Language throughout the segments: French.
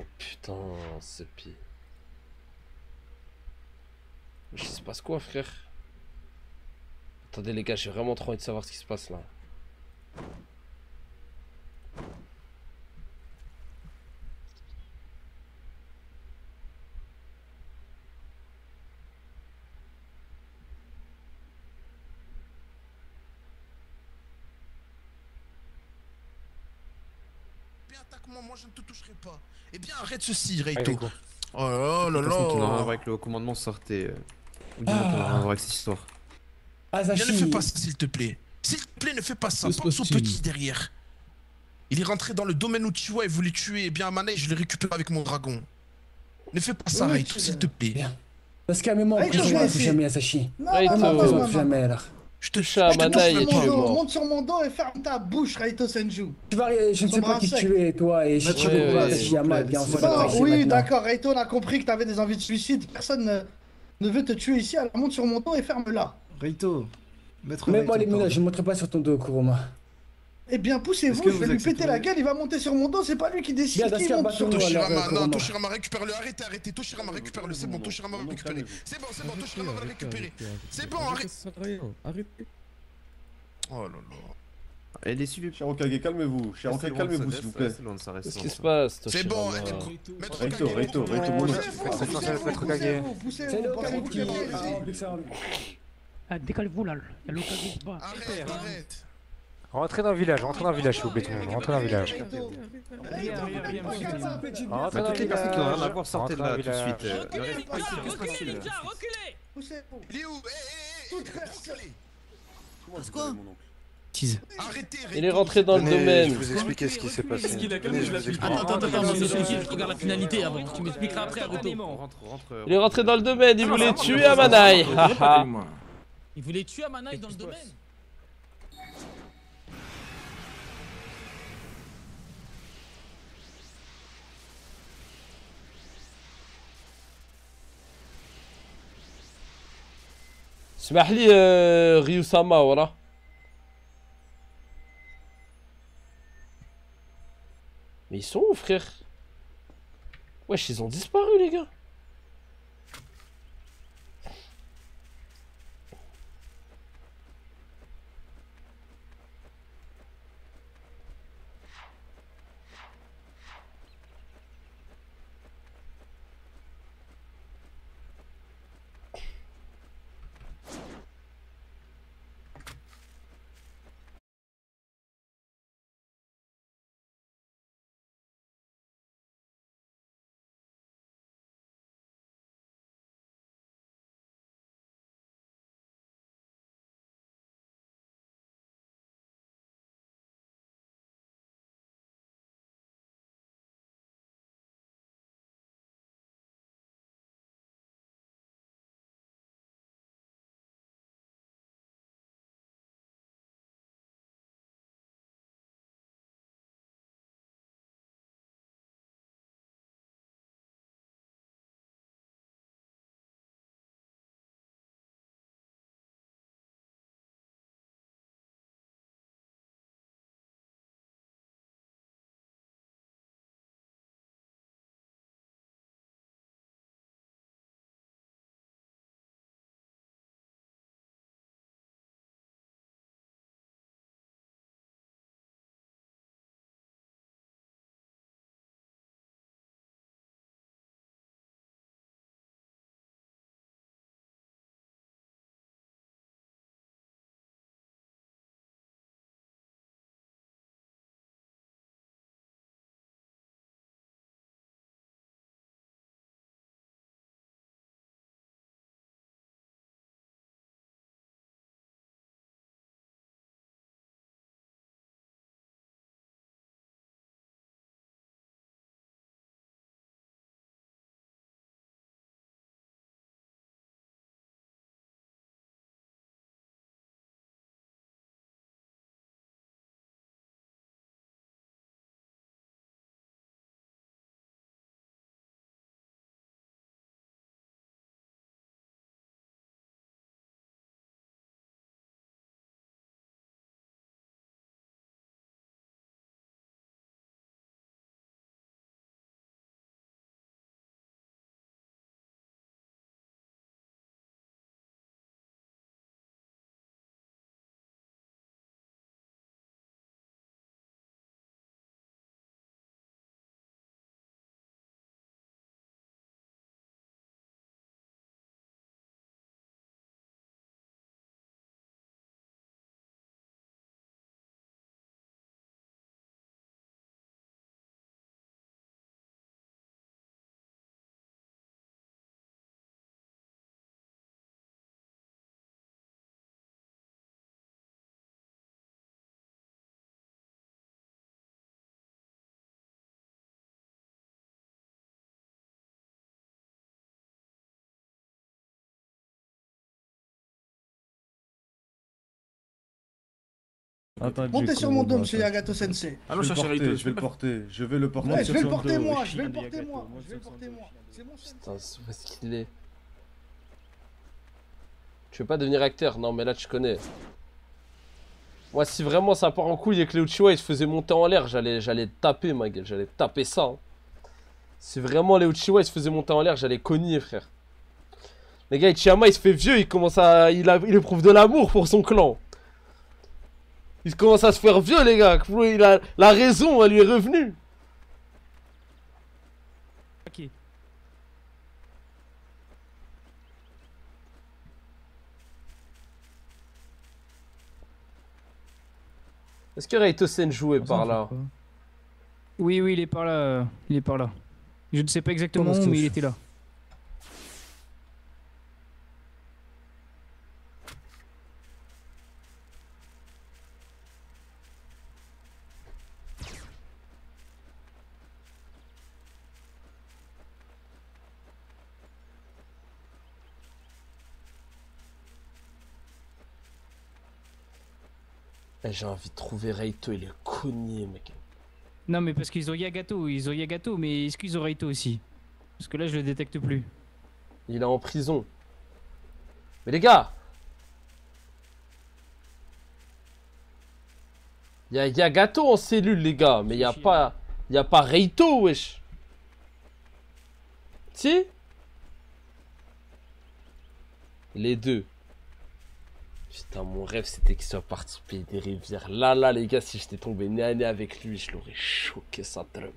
Oh putain, c'est pire. Il se passe quoi, frère? Attendez les gars, j'ai vraiment trop envie de savoir ce qui se passe là. Attaque-moi, moi je ne te toucherai pas. Eh bien arrête ceci, Allez, Reito. go. Oh là De toute façon, ton rien à voir là. avec le commandement, sortez. Ou dis-moi ton rien à voir avec cette histoire. Eh bien ne fais pas Asashi, ça s'il te plaît. S'il te plaît ne fais pas ça. Que se Pense au passe-t-il? petit derrière. Il est rentré dans le domaine Uchiwa et voulait tuer. Eh bien Amane, je l'ai récupéré avec mon dragon. Ne fais pas ça, Oui, Reito, s'il te plaît. bien. Parce qu'à un moment, Allez, on je ne vais plus essayer. jamais Asashi. Non, Raito. non, non, On non, ne non, jamais non. alors. Je te Touche à je te Amana et touche tu es pas. mort. Monte sur mon dos et ferme ta bouche, Raito Senju. Je ne sais pas qui tu es, toi, et si Maître tu Roland, veux s'il Asashi Yama, eh bien on se Bon, va oui, d'accord, Raito, on a compris que t'avais des envies de suicide. Personne ne veut te tuer ici, alors monte sur mon dos et ferme-la. Reito, maître Mets-moi les Reito, menottes, je pardon. ne monterai pas sur ton dos, Kuruma. Eh bien, Est-ce poussez-vous, que je vais vous lui péter la accepterez- gueule, il va monter sur mon dos, c'est pas lui qui décide Bien, qui Daska, monte sur battons-nous, toi. alors, Toshirama, non, Kuruma. Toshirama, récupère-le. Arrêtez. Toshirama, récupère-le. C'est bon, Toshirama va le récupérer. C'est bon, Toshirama va le récupérer. C'est bon, arrête. Arrêtez. Oh là là. Et les suivez. Cher Okage, calmez-vous. Cher Okage, calmez-vous, s'il vous plaît. Restez loin de ça, restez Qu'est-ce loin qui de se ça. passe, C'est bon, Toshirama? Maître Reito, Okage, Reito, montre-moi. mon nom. Poussez-vous, C'est le pensez-vous Okage que qui... je vais Ah, ici plus que ça. Ah, décalez-vous là, il y a l'occasion qui se bat. Arrête. Rentrez dans le village, s'il vous plaît tout le monde, rentrez dans le village. Bah, toutes les personnes qui n'ont rien à voir, sortez de là tout de suite. Le reste, Poussez-vous. Il est où? Toute personne. Quoi? Arrêtez, Il est rentré dans le Venez, domaine. je vous expliquer ce qui s'est passé. Venez, je vous explique. Attends, je regarde la finalité avant. Tu m'expliqueras après, Reito. rentre. Il est rentré dans le domaine, il voulait tuer Amanai. Haha. Il voulait tuer Amanaï dans le domaine. اسمح لي ريوساما ورا. Mais ils sont où, frère? Wesh, ils ont disparu, les gars. Montez sur mon dos, monsieur Yagato Sensei. Allons chercher Raito. Je vais le porter. Je vais le porter. Ouais, je vais le porter moi. Je vais le porter moi. C'est mon sensei. Putain, où est-ce qu'il est? Tu veux pas devenir acteur? Non, mais là, tu connais. Moi, si vraiment ça part en couille et que les Uchiwa ils se faisaient monter en l'air, j'allais taper, ma gueule. J'allais taper ça. Hein. Si vraiment les Uchiwa ils se faisaient monter en l'air, j'allais cogner, frère. Les gars, Ichiyama il se fait vieux, il commence à. Il éprouve de l'amour pour son clan. Il commence à se faire vieux, les gars. La raison, elle lui est revenue. Ok. Est-ce que Raito Senju est par là? Oui, il est par là. Il est par là. Je ne sais pas exactement où, mais il était là. J'ai envie de trouver Raito, il est cogné, mec. Non, mais parce qu'ils ont Yagato, mais est-ce qu'ils ont Raito aussi? Parce que là, je le détecte plus. Il est en prison. Mais les gars! Il y a Yagato en cellule, les gars, mais il y a pas Raito, wesh. Si? Les deux. Putain, mon rêve c'était qu'il soit parti payer des rivières. Là, les gars, si j'étais tombé nez à nez avec lui, je l'aurais choqué, ça drum.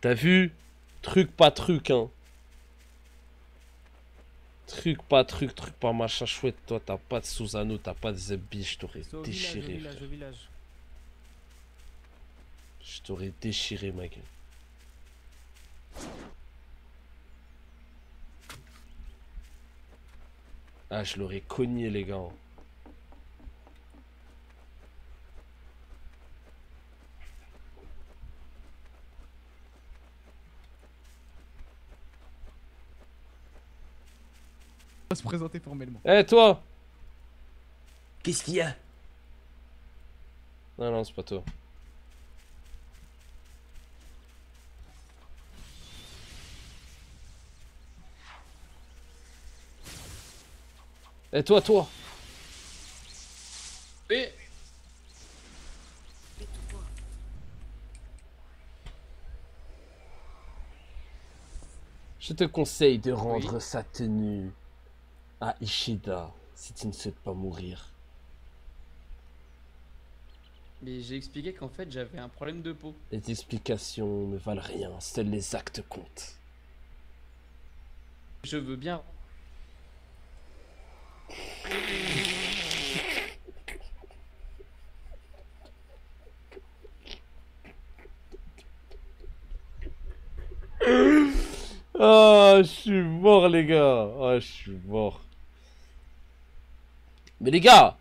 T'as vu? Truc pas truc, hein. Truc pas machin chouette. Toi, t'as pas de Susanoo, t'as pas de Zebbi, je t'aurais déchiré. Je t'aurais déchiré, ma gueule. Ah, je l'aurais cogné, les gars. On va se présenter formellement. Eh, toi! Qu'est-ce qu'il y a? Non, c'est pas toi. Eh, toi! Oui. Je te conseille de rendre sa tenue à Ishida si tu ne souhaites pas mourir. Mais j'ai expliqué qu'en fait j'avais un problème de peau. Les explications ne valent rien, seuls les actes comptent. Je veux bien. Ah, je suis mort, les gars. Ah, je suis mort. Mais les gars,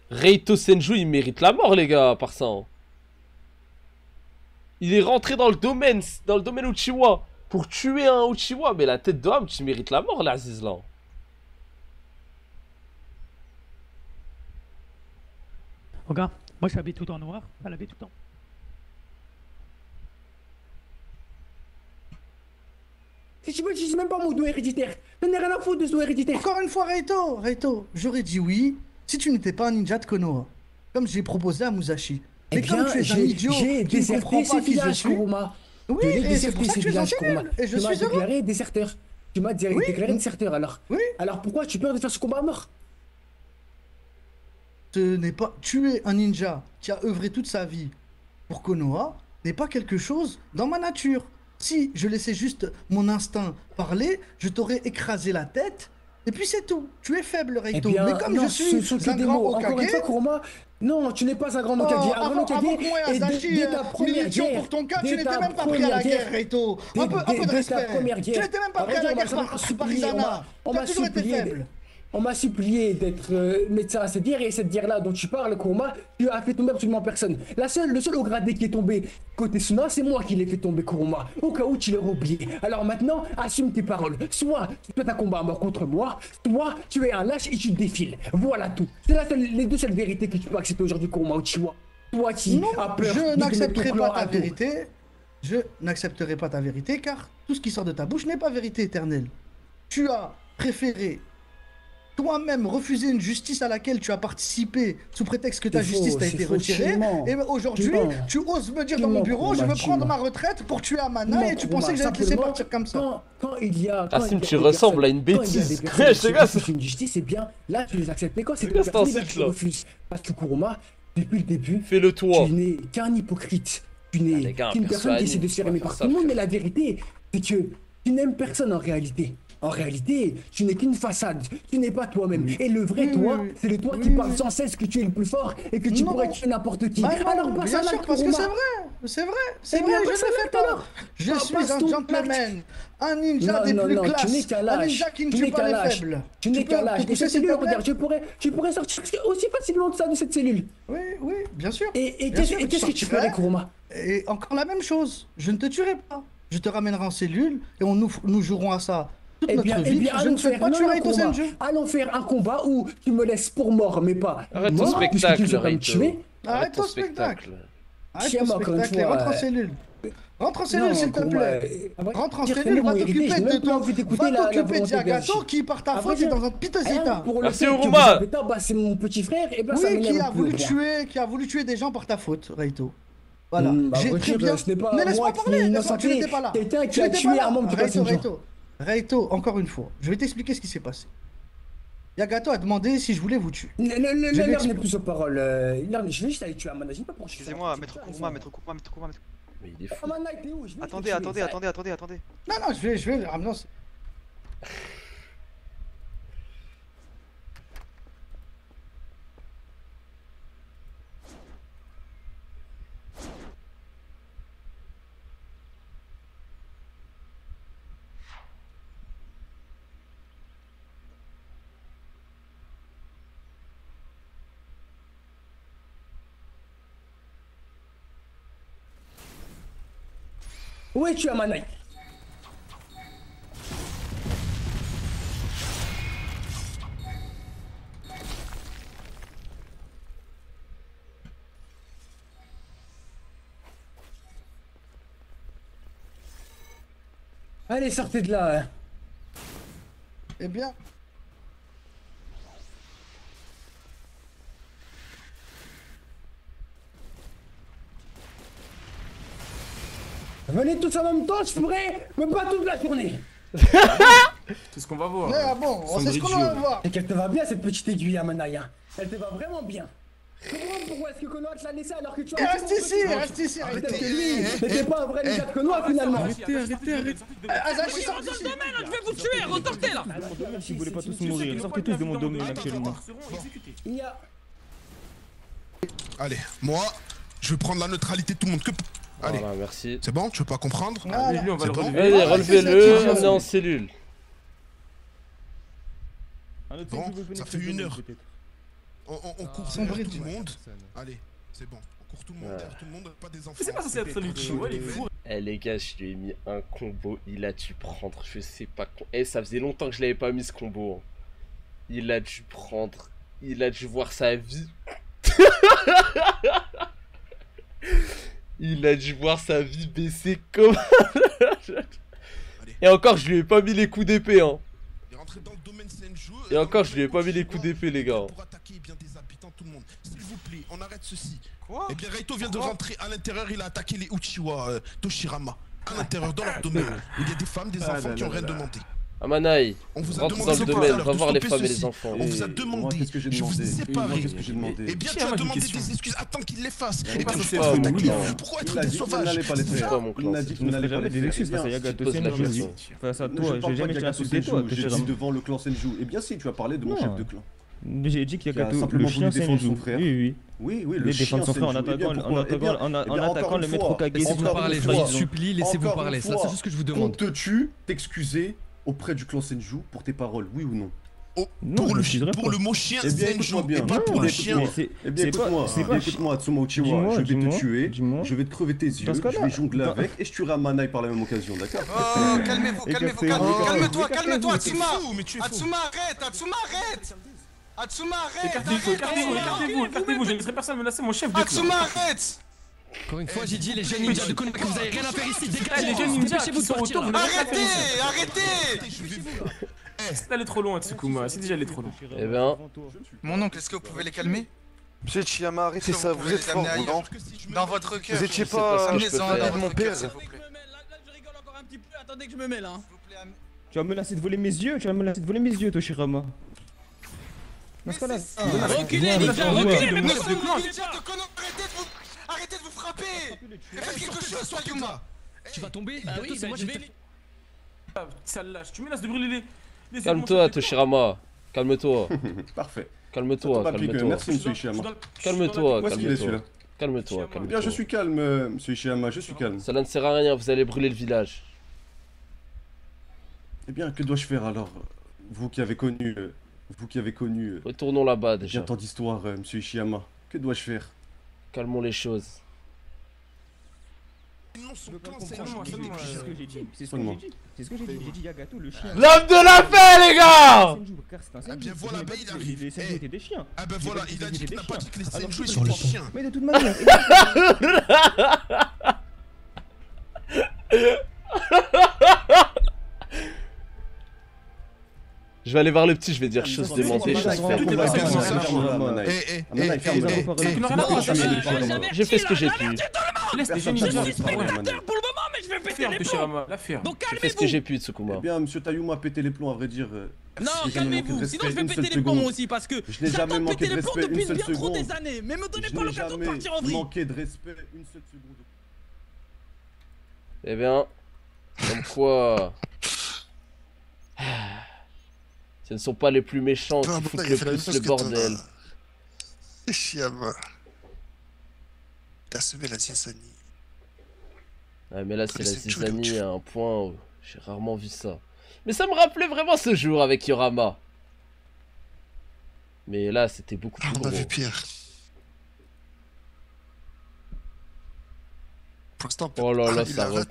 Raito Senju, il mérite la mort, les gars, par ça. Hein. Il est rentré dans le domaine Uchiwa pour tuer un Uchiwa. Mais la tête de Ham, tu mérites la mort, là, Aziz, là. Regarde, moi je suis habillé tout en noir, elle habille tout en. Si tu veux, je dis même pas mon dos héréditaire. Je n'ai rien à foutre de ce dos héréditaire. Encore une fois, Raito, j'aurais dit oui si tu n'étais pas un ninja de Konoha. Comme j'ai proposé à Musashi. Mais comme tu es un idiot qui ne comprend pas qui je suis. Oui, et c'est pour ça que tu es en cellule. Et je suis heureux. Déclaré déserteur. Tu m'as déclaré déserteur alors. Oui. Alors pourquoi tu peur de faire ce combat à mort? Ce n'est pas... Tuer un ninja qui a œuvré toute sa vie pour Konoha n'est pas quelque chose dans ma nature. Si je laissais juste mon instinct parler, je t'aurais écrasé la tête, et puis c'est tout. Tu es faible, Raito. Mais comme non, je suis un grand Hokage... Encore une fois, Kuruma, non, tu n'es pas un grand Hokage. Un grand Hokage, et dès ta première guerre... pour ton cas, tu n'étais même pas prêt à la guerre, Raito. Un peu de respect. Tu n'étais même pas prêt à la guerre par Parisana. Tu as toujours été faible. on m'a supplié d'être médecin à cette guerre, et cette guerre-là dont tu parles, Kuruma, tu as fait tomber absolument personne. Le seul haut gradé qui est tombé côté Suna, c'est moi qui l'ai fait tomber, Kuruma. Au cas où tu l'aurais oublié. Alors maintenant, assume tes paroles. Soit tu fais un combat à mort contre moi, soit tu es un lâche et tu défiles. Voilà tout. C'est les deux seules vérités que tu peux accepter aujourd'hui, Kuruma Uchiwa. Toi qui as peur je de n'accepterai mettre ton pas clan ta à dos. vérité. Je n'accepterai pas ta vérité car tout ce qui sort de ta bouche n'est pas vérité éternelle. Tu as préféré toi-même refuser une justice à laquelle tu as participé sous prétexte que ta justice t'a été retirée. Et aujourd'hui, tu oses me dire dans mon bureau, je veux prendre ma retraite pour tuer Amana et tu pensais que j'allais te laisser partir comme ça. Quand il y a... Kassim, tu ressembles à une bêtise. Je te gasse. Une justice, c'est bien, là tu les acceptes. Mais quand c'est C'est que quoi cet personne insulte, qui là refuse. Parce que Kuruma, depuis le début, Fais-le toi. tu n'es qu'un hypocrite. Tu n'es les gars, qu'une personne qui perso essaie de se faire anime, aimer on va par faire tout le ça, monde, mais la vérité, c'est que tu n'aimes personne en réalité. En réalité, tu n'es qu'une façade, tu n'es pas toi-même. Et le vrai toi, c'est le toi qui parle sans cesse que tu es le plus fort et que tu pourrais tuer n'importe qui. Alors passe bien à sûr, l'acte, parce que Kuruma. c'est vrai, je Eh bien, ne passe à le fais l'acte, pas. alors. Je Ah, suis passe un ton gentleman, un ninja Non, des non, plus non, tu n'es classes, qu'un un lâche. ninja qui ne Tu tue n'es pas qu'un les lâche. faibles. Tu n'es peux qu'un lâche. te Et pousser, cette s'il te cellule, plaît regarde, tu pourrais sortir aussi facilement de ça, de cette cellule. Oui, bien sûr. Et Bien sûr, qu'est-ce que tu ferais, Kuruma? Et encore la même chose, je ne te tuerai pas. Je te ramènerai en cellule et nous jouerons à ça toute notre vie. Je ne souhaite pas tuer Raito Senju. Allons faire un combat où tu me laisses pour mort, mais pas Arrête ton mort, puisque tu spectacle, veux pas me Raito. tuer. Arrête ton spectacle. Arrête Tiens, ton encore une spectacle et fois, rentre en cellule. Rentre en cellule, s'il te plaît. Rentre en cellule, va t'occuper de Yagato qui, par ta faute, est dans un piteux état. Merci, Uruma. C'est mon petit frère, et ben ça Oui, m'énerve. qui a voulu tuer des gens par ta faute, Raito. Voilà. J'ai Très bien. Ce n'est pas Mais laisse-moi moi qui parler, laisse-moi, tu innocenté n'étais pas là. quelqu'un qui Tu a n'étais tué pas là. un membre de Kassim. Raito, encore une fois, je vais t'expliquer ce qui s'est passé. Yagato a demandé si je voulais vous tuer. L'heure n'est plus aux paroles. Je vais juste aller tuer Amana. Excusez-moi, maître Kuruma. Mais il est fou. Amana, t'es où? Attendez. Non, je vais le ramener. Où es-tu, Amana? Allez, sortez de là. Eh bien. Venez tous en même temps, je pourrais me battre toute la journée. C'est ce qu'on va voir. Ah bon, on sait ce qu'on va voir. Et qu'elle te va bien, cette petite aiguille, Amanaya. Elle te va vraiment bien. Pourquoi est-ce que Konoha te l'a laissé alors que tu as... Reste ici. Peut-être que lui n'était pas un vrai ninja de Konoha finalement. Arrêtez. Azachi, sors d'ici. Je vais vous tuer, ressortez là. Si vous voulez pas tous mourir, sortez tous de mon domaine actuellement. Il y a... Allez, moi, je vais prendre la neutralité de tout le monde. Allez, Voilà, merci. c'est bon, tu veux pas comprendre? Allez, on va le relever. Allez, relevez-le, emmenez en cellule. Bon, ça fait 1 heure. On court derrière tout le monde. Allez, c'est bon. On court tout le monde derrière tout le monde, pas des enfants. C'est pas censé être le Uchiwa, il est fou. Eh les gars, je lui ai mis un combo, il a dû prendre, je sais pas quoi. Eh, ça faisait longtemps que je l'avais pas mis ce combo. Il a dû prendre, il a dû voir sa vie. Il a dû voir sa vie baisser comme... Et encore, je lui ai pas mis les coups d'épée, hein. Et encore, je lui ai pas mis les coups d'épée, les gars. Pour attaquer bien des habitants, tout le monde. S'il vous plaît, on arrête ceci. Quoi? Eh bien, Raito vient de rentrer à l'intérieur, il a attaqué les Uchiwa Toshirama. À l'intérieur, dans leur domaine. Il y a des femmes, des enfants qui ont rien demandé. Amanaï, on vous a rentre demandé dans le domaine, va voir les femmes et les enfants. On vous a demandé, je vous ai séparé. Eh bien, tu as demandé des excuses, attends qu'il les fasse. Et bien, tu vas attaquer. Pourquoi être des sauvages? Il a dit qu'il n'allait pas des excuses face à Yagato Senju. Face à toi, j'ai jamais insulté toi. J'ai dit devant le clan Senju. Eh bien si, tu as parlé de mon chef de clan. J'ai dit qu'il y a le chien Senju. Oui, le chien défendre son frère en attaquant le maître Okage. Laissez-vous parler, je vous en supplie, laissez-vous parler. C'est la seule chose que je vous demande. On te tue, t'excuser auprès du clan Senju pour tes paroles, oui ou non? pour le mot chien, eh bien, Senju, bien. et pas pour le chien. Eh bien, écoute-moi, Atsuma Uchiwa, je vais te tuer, je vais te crever tes yeux, je vais jongler avec, et je tuerai Amanai par la même occasion, d'accord? Oh, calmez-toi, Atsuma! Atsuma, arrête! Atsuma, arrête! Écartez-vous, je ne laisserai personne menacer mon chef de clan. Atsuma, arrête! Encore une fois, j'ai dit les jeunes ninjas de Konoha que vous avez rien à faire ici, dégagez! Les jeunes ninjas qui sont autour, vous n'avez rien à faire ici. Arrêtez! C'est allé trop loin, Tsukuma, c'est déjà allé trop loin. Eh bien... Mon oncle, est-ce que vous pouvez les calmer? Monsieur Chiyama, arrêtez ça, vous êtes fort, vous, non? Dans votre cœur. Vous étiez pas ami de mon père. Là, je rigole encore un petit peu, attendez que je me mêle, hein. Tu vas me menacer de voler mes yeux, Toshirama. Dans ce cas-là, reculez, ninja, reculez, mais pourquoi arrêtez de vous frapper! Faites quelque chose, Toyuma! Tu vas tomber? Bah oui, bah je vais... Sale lâche, tu menaces de brûler les... Calme-toi, Toshirama. Calme-toi. Parfait. Calme-toi. Merci, monsieur Ishiyama. Calme-toi. Où est-ce qu'il est celui-là? Calme-toi. Eh bien, je suis calme, monsieur Ishiyama, je suis calme. Ça ne sert à rien, vous allez brûler le village. Eh bien, que dois-je faire alors? Vous qui avez connu... Retournons là-bas déjà. Tant d'histoires, monsieur Ishiyama. Que dois-je faire? Calmons les choses. C'est ce que j'ai dit, j'ai dit Yagato, le chien. L'homme de la paix, les gars! Ah bien voilà, bah il arrive. Les Senju étaient des chiens. Ah ben voilà, il a dit qu'il n'a pas dit que les Senju étaient des chiens. Mais de toute manière... Je vais aller voir le petit, je vais dire chose démentée, chose faire. J'ai fait ce que j'ai pu. Laisse les jeunes ninjas pour le moment, mais je vais péter les plombs. Donc j'ai fait ce que j'ai pu, Tsukuma. Eh bien, monsieur Tayuma a pété les plombs, à vrai dire. Non, calmez-vous, sinon je vais péter les plombs aussi parce que j'attends de péter les plombs depuis bien trop des années. Mais me donnez pas l'occasion de partir en vrille. Manqué de respect une seule seconde. Eh bien, comme quoi... Ce ne sont pas les plus méchants qui foutent le plus le bordel. Ishiyama. T'as semé la zizanie. Ouais, mais là, c'est la zizanie à un point où j'ai rarement vu ça. Mais ça me rappelait vraiment ce jour avec Yorama. Mais là, c'était beaucoup plus gros. On a vu pire. Pour l'instant, oh là là, ça va.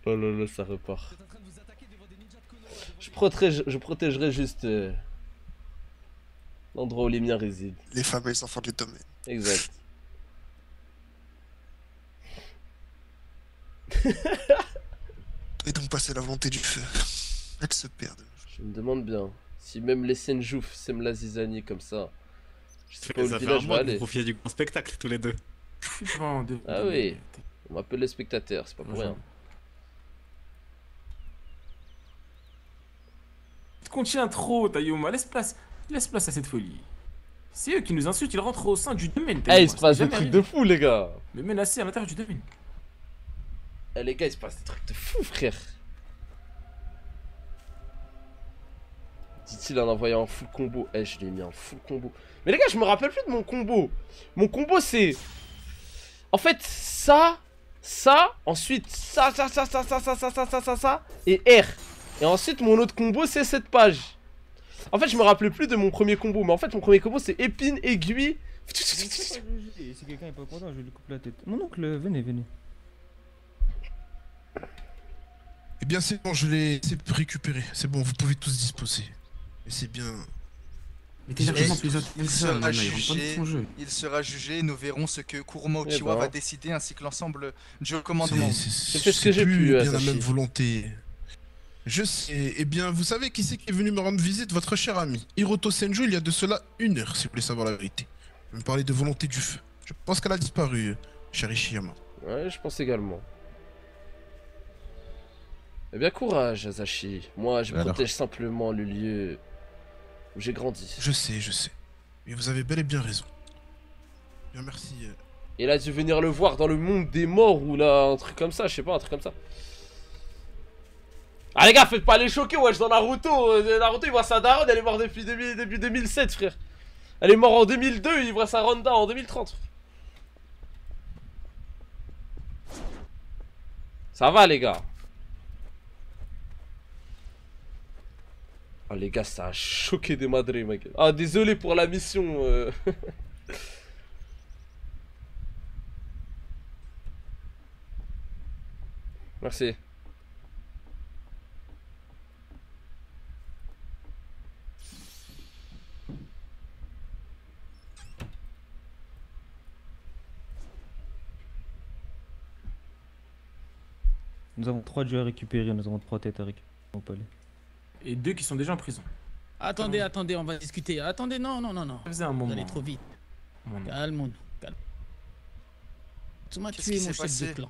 Oh là là, ça repart. Je protégerai juste l'endroit où les miens résident. Les femmes et les enfants du domaine. Exact. Et donc passer la volonté du feu. Elle se perd. Je me demande bien si même les Senju s'aiment la zizanie comme ça. Je sais pas où le Ça village fait va aller. vous profitez du grand spectacle tous les deux. Ah oui, on m'appelle les spectateurs, c'est pas pour rien. Tu contiens trop, Tayuma, laisse place à cette folie. C'est eux qui nous insultent, ils rentrent au sein du domaine. Eh, il se passe des trucs de fou, les gars. Me menacer à l'intérieur du domaine. Eh, les gars, il se passe des trucs de fou, frère. Dit-il en envoyant un full combo. Eh, je l'ai mis en full combo. Mais les gars, je me rappelle plus de mon combo. Mon combo, c'est... En fait, ça, ensuite ça, et R. Et ensuite, mon autre combo, c'est cette page. En fait, je me rappelais plus de mon premier combo. Mais en fait, mon premier combo, c'est épine, aiguille. Si quelqu'un est pas content, je lui coupe la tête. Mon oncle, venez. Eh bien, c'est bon, je l'ai récupéré. C'est bon, vous pouvez tous disposer. Mais c'est bien... Il sera jugé, nous verrons ce que Kuruma Uchiwa va décider ainsi que l'ensemble du commandement. J'ai fait ce que j'ai pu, bien la même volonté. Je sais, eh bien, vous savez qui c'est qui est venu me rendre visite? Votre cher ami, Hiroto Senju, il y a de cela 1 heure, si vous voulez savoir la vérité. Vous me parlez de volonté du feu. Je pense qu'elle a disparu, cher Ishiyama. Ouais, je pense également. Eh bien, courage, Asashi. Moi, je protège simplement le lieu où j'ai grandi. Je sais. Mais vous avez bel et bien raison. Bien, merci. Il a dû venir le voir dans le monde des morts ou là, un truc comme ça, je sais pas, un truc comme ça. Ah les gars, faites pas les choquer, wesh, dans Naruto. Naruto, il voit sa daronne, elle est morte depuis début 2007, frère. Elle est morte en 2002, il voit sa Ronda en 2030. Ça va, les gars. Ah les gars, ça a choqué des madrés, ma gueule. Ah désolé pour la mission. Merci. Nous avons 3 dieux à récupérer, nous avons 3 têtes à récupérer au palais. Et 2 qui sont déjà en prison. Attendez, attendez, on va discuter. Attendez, non. Ça faisait un moment. Vous allez trop vite. Calme-nous, calme. Tu es mon chef de clan.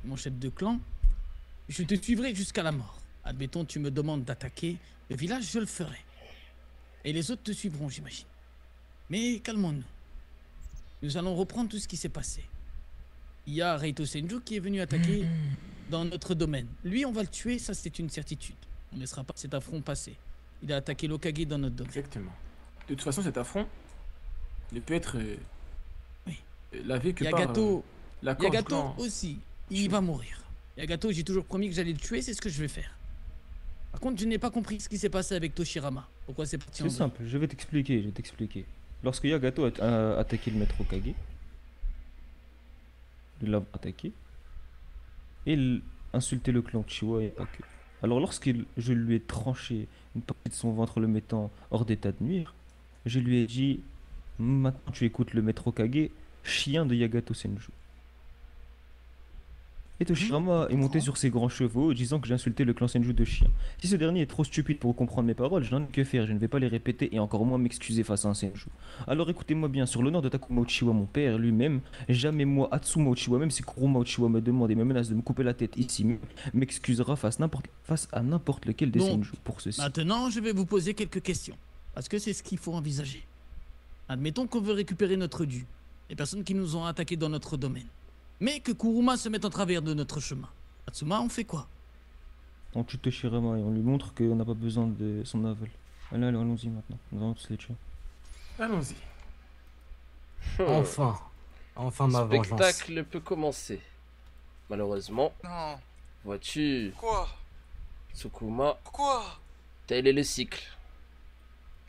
Mon chef de clan, je te suivrai jusqu'à la mort. Admettons, tu me demandes d'attaquer le village, je le ferai. Et les autres te suivront, j'imagine. Mais calmons-nous. Nous allons reprendre tout ce qui s'est passé. Il y a Reito Senju qui est venu attaquer dans notre domaine. Lui, on va le tuer, ça c'est une certitude. On ne laissera pas cet affront passer. Il a attaqué l'Okage dans notre domaine. Exactement. De toute façon, cet affront ne peut être lavé que Yagato, par l'accord du Yagato clan. aussi, il va mourir. Yagato, j'ai toujours promis que j'allais le tuer, c'est ce que je vais faire. Par contre, je n'ai pas compris ce qui s'est passé avec Toshirama. Pourquoi c'est parti en C'est simple, je vais t'expliquer, Lorsque Yagato a attaqué le maître Okage, il l'a attaqué, et il insultait le clan Uchiwa et pas que. Alors je lui ai tranché une partie de son ventre le mettant hors d'état de nuire, je lui ai dit, maintenant tu écoutes le maître Okage, chien de Yagato Senju. Et Toshirama est monté sur ses grands chevaux disant que j'ai insulté le clan Senju de chien. Si ce dernier est trop stupide pour comprendre mes paroles, je n'en ai que faire, je ne vais pas les répéter et encore moins m'excuser face à un Senju. Alors écoutez-moi bien, sur l'honneur de Takuma Uchiwa, mon père lui-même, jamais moi, Atsuma Uchiwa, même si Kuruma Uchiwa me demande et me menace de me couper la tête ici, m'excusera face à n'importe lequel des Senju pour ceci. Maintenant, je vais vous poser quelques questions, parce que c'est ce qu'il faut envisager. Admettons qu'on veut récupérer notre dû, les personnes qui nous ont attaqués dans notre domaine. Mais que Kuruma se mette en travers de notre chemin. Atsuma, on fait quoi? On tue Toshirama et on lui montre qu'on n'a pas besoin de son aval. Allez, allons-y maintenant. Nous allons tous les tuer. Allons-y. Enfin ma vengeance. Le spectacle peut commencer. Malheureusement. Non. Vois-tu. Quoi? Tsukuma. Quoi? Tel est le cycle.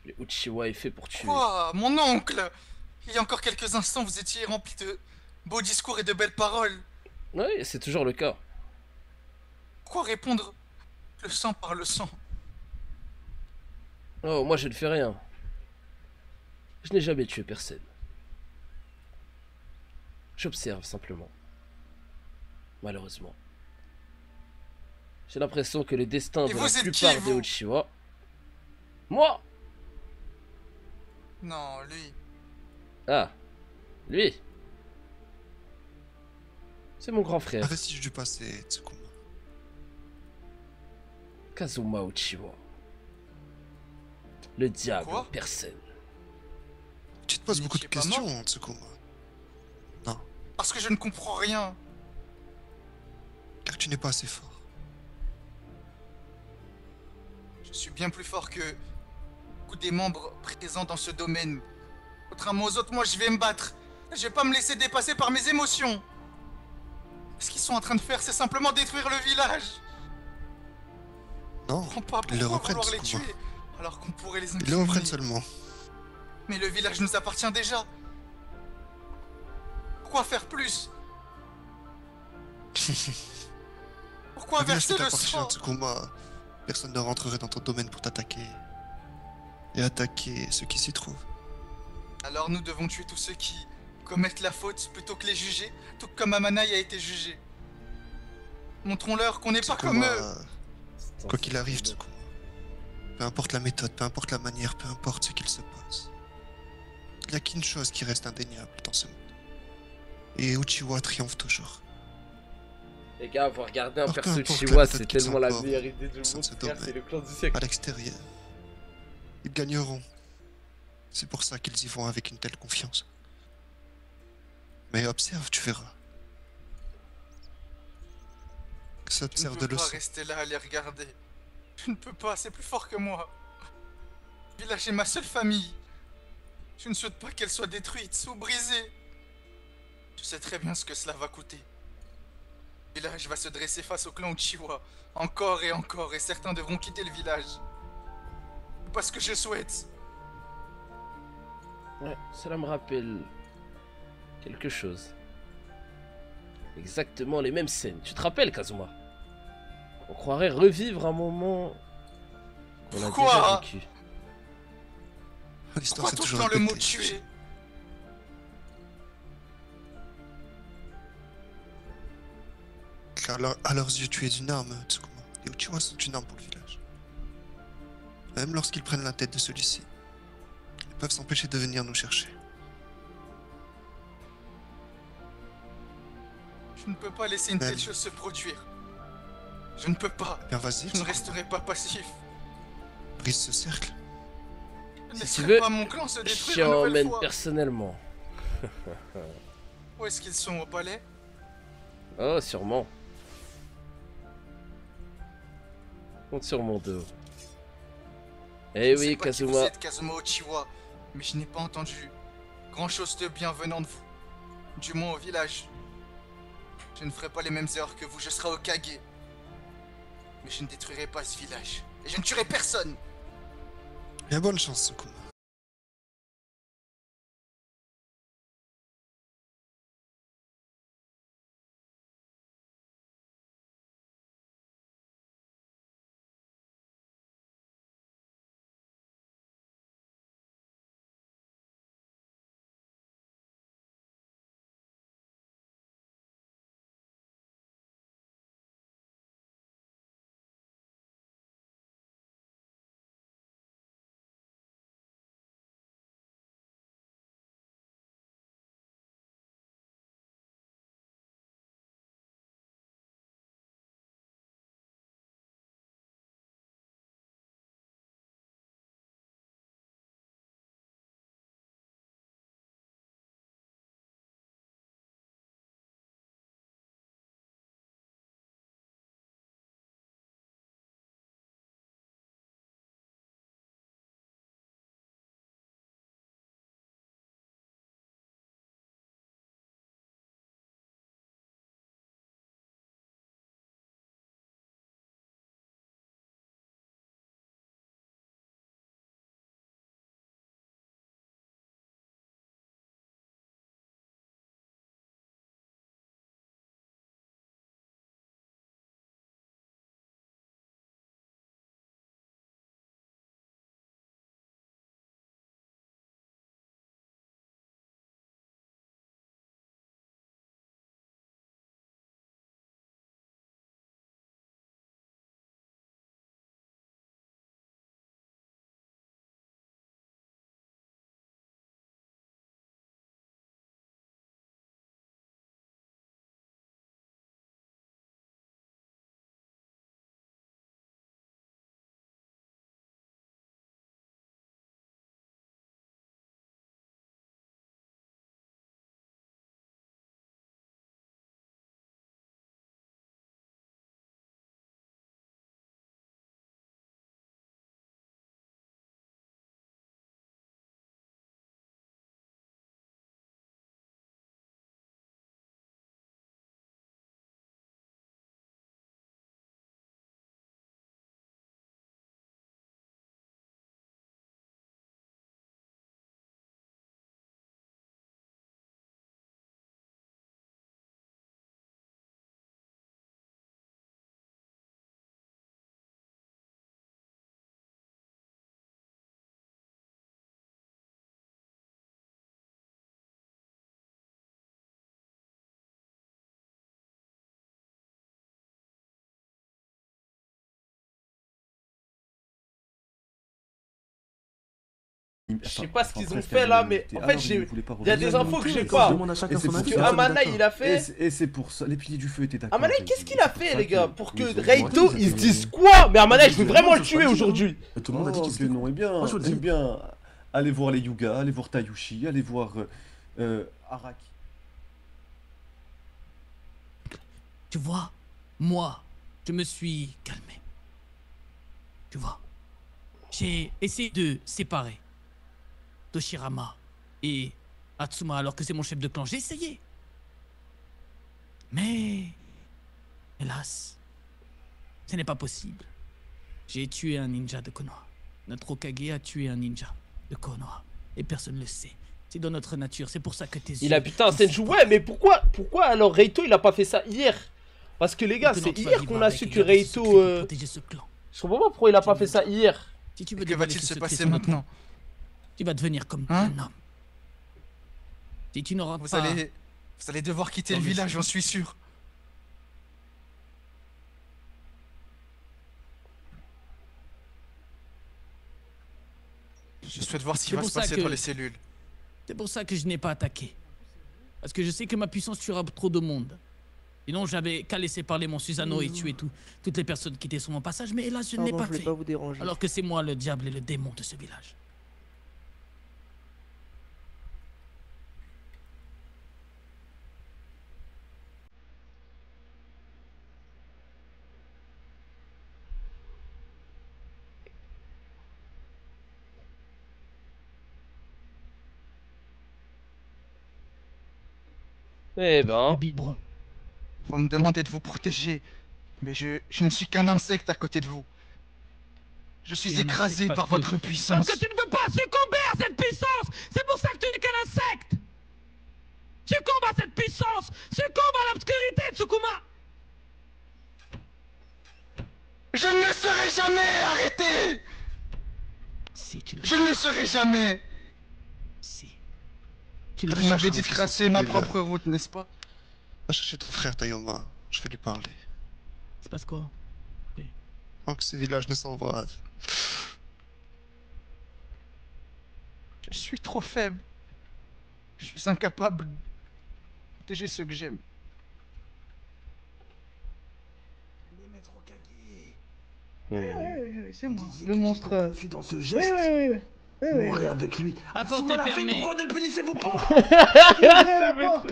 Le Uchiwa est fait pour tuer. Quoi? Mon oncle! Il y a encore quelques instants, vous étiez rempli de beaux discours et de belles paroles. Oui, c'est toujours le cas. Quoi répondre? Le sang par le sang. Oh, moi je ne fais rien. Je n'ai jamais tué personne. J'observe simplement. Malheureusement. J'ai l'impression que le destin de la plupart des Uchiwa... Moi! Non, lui. Ah, lui. C'est mon grand frère. Un vestige du passé, Tsukuma. Kazuma Uchiwa. Le diable en personne. Tu te poses beaucoup de questions, Tsukuma. Non. Parce que je ne comprends rien. Car tu n'es pas assez fort. Je suis bien plus fort que beaucoup des membres présents dans ce domaine. Contrairement aux autres, moi je vais me battre. Je vais pas me laisser dépasser par mes émotions. Ce qu'ils sont en train de faire, c'est simplement détruire le village. Non, ils le reprennent, les tuer, alors qu'on pourrait les incriminer. Ils le reprennent seulement. Mais le village nous appartient déjà. Pourquoi faire plus? Pourquoi verser le sang? Tsukuma. Personne ne rentrerait dans ton domaine pour t'attaquer. Et attaquer ceux qui s'y trouvent. Alors nous devons tuer tous ceux qui commettent la faute plutôt que les juger, tout comme Amanai a été jugé. Montrons-leur qu'on n'est pas comme eux. Quoi qu'il arrive, Tsukuma. Peu importe la méthode, peu importe la manière, peu importe ce qu'il se passe. Il n'y a qu'une chose qui reste indéniable dans ce monde. Et Uchiwa triomphe toujours. Les gars, vous regardez un perso Uchiwa, c'est tellement la meilleure idée du monde, c'est le clan du siècle. À l'extérieur, ils gagneront. C'est pour ça qu'ils y vont avec une telle confiance. Mais observe, tu verras. Que ça te sert de leçon. Je ne peux pas rester là à les regarder. Je ne peux pas, c'est plus fort que moi. Le village est ma seule famille. Je ne souhaite pas qu'elle soit détruite ou brisée. Je sais très bien ce que cela va coûter. Le village va se dresser face au clan Uchiwa. Encore et encore, et certains devront quitter le village. pas ce que je souhaite. Ouais, cela me rappelle quelque chose. Exactement les mêmes scènes. Tu te rappelles, Kazuma? On croirait revivre un moment qu'on a déjà vécu. Pourquoi tout le temps le mot tuer? Car à leurs yeux, tu es une arme, Tsukuma. Les Uchiwa sont une arme pour le village. Même lorsqu'ils prennent la tête de celui-ci, ils peuvent s'empêcher de venir nous chercher. Je ne peux pas laisser une telle chose se produire. Je ne peux pas. Bien, vas-y. Je ne resterai pas passif. Brise ce cercle. Je ne Si tu laisserai veux, pas mon clan se je détruire t'y une nouvelle emmène fois. personnellement. Où est-ce qu'ils sont, au palais? Oh, sûrement. Compte sur mon dos. Eh oui, Kazuma. Vous êtes Kazuma Uchiwa, mais je n'ai pas entendu grand-chose de bien venant de vous. Du moins au village. Je ne ferai pas les mêmes erreurs que vous, je serai Hokage. Mais je ne détruirai pas ce village. Et je ne tuerai personne. Bien, bonne chance, Tsukuma. Je sais pas ce qu'ils ont fait là, mais en fait, il y a des infos que j'ai pas. Que Amana il a fait. Et c'est pour ça, les piliers du feu étaient d'accord. Amana, qu'est-ce qu'il a fait, les gars, pour que Reito ils se disent quoi? Mais Amana, je veux vraiment le tuer aujourd'hui. Tout le monde a dit que non, eh bien, allez voir les Yuga, allez voir Tayushi, allez voir Araki. Tu vois, moi, je me suis calmé. Tu vois, j'ai essayé de séparer Toshirama et Atsuma alors que c'est mon chef de clan. J'ai essayé. Mais, hélas, ce n'est pas possible. J'ai tué un ninja de Konoha. Notre Hokage a tué un ninja de Konoha. Et personne ne le sait. C'est dans notre nature, c'est pour ça que tes yeux... Il a putain Senju. Ouais, mais pourquoi alors Reito il a pas fait ça hier? Parce que les gars, c'est hier qu'on a su que Reito... Je comprends pas pourquoi il a pas fait ça hier. Si tu veux que va-t-il se passer maintenant? Tu vas devenir comme un homme. Si tu n'auras pas... Vous allez devoir quitter le village, j'en suis sûr. Je souhaite voir ce qui va se passer dans les cellules. C'est pour ça que je n'ai pas attaqué. Parce que je sais que ma puissance tuera trop de monde. Sinon, j'avais qu'à laisser parler mon Susanoo et tuer toutes les personnes qui étaient sur mon passage, mais hélas, je ne l'ai pas fait. Alors que c'est moi le diable et le démon de ce village. Eh ben... Vous me demandez de vous protéger, mais je ne suis qu'un insecte à côté de vous. Je suis écrasé par votre puissance. Parce que tu ne veux pas succomber à cette puissance. C'est pour ça que tu n'es qu'un insecte. Succombe à cette puissance. Succombe à l'obscurité, Tsukuma. Je ne le serai jamais, arrêtez. Je ne le serai jamais. Vous m'avez dit de tracer ma propre route, n'est-ce pas? Va chercher ton frère Tayoma, je vais lui parler. Il se passe quoi? Avant que ce village ne s'envoie. Je suis trop faible. Je suis incapable de protéger ceux que j'aime. C'est moi, le monstre. Je suis dans ce geste. Mourrez avec lui. Apportez permis. Pourquoi ne le punissez-vous pas?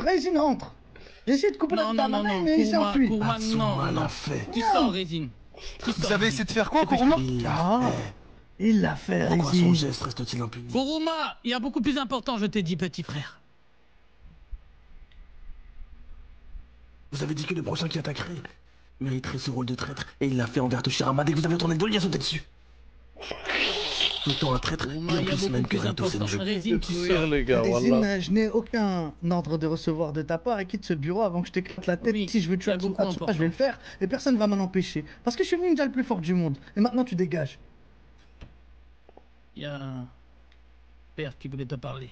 Résine entre. J'ai essayé de couper la main, mais il s'est enfui. Kuruma, non. Tu sors, Résine. Vous avez essayé de faire quoi, Kuruma? Il l'a fait, Résine. Pourquoi son geste reste-t-il impuni? Kuruma, il y a beaucoup plus important, je t'ai dit, petit frère. Vous avez dit que le prochain qui attaquerait mériterait ce rôle de traître, et il l'a fait envers Toshirama dès que vous avez tourné le dos, il a sauté dessus. Tout le temps un traître, et en plus même que Reito Senju. Résine, les gars, Résine, je n'ai aucun ordre de recevoir de ta part et quitte ce bureau avant que je t'éclate la tête. Si je veux tuer Atsuma, je vais le faire et personne va m'en empêcher. Parce que je suis le ninja le plus fort du monde. Et maintenant tu dégages. Il y a un père qui voulait te parler.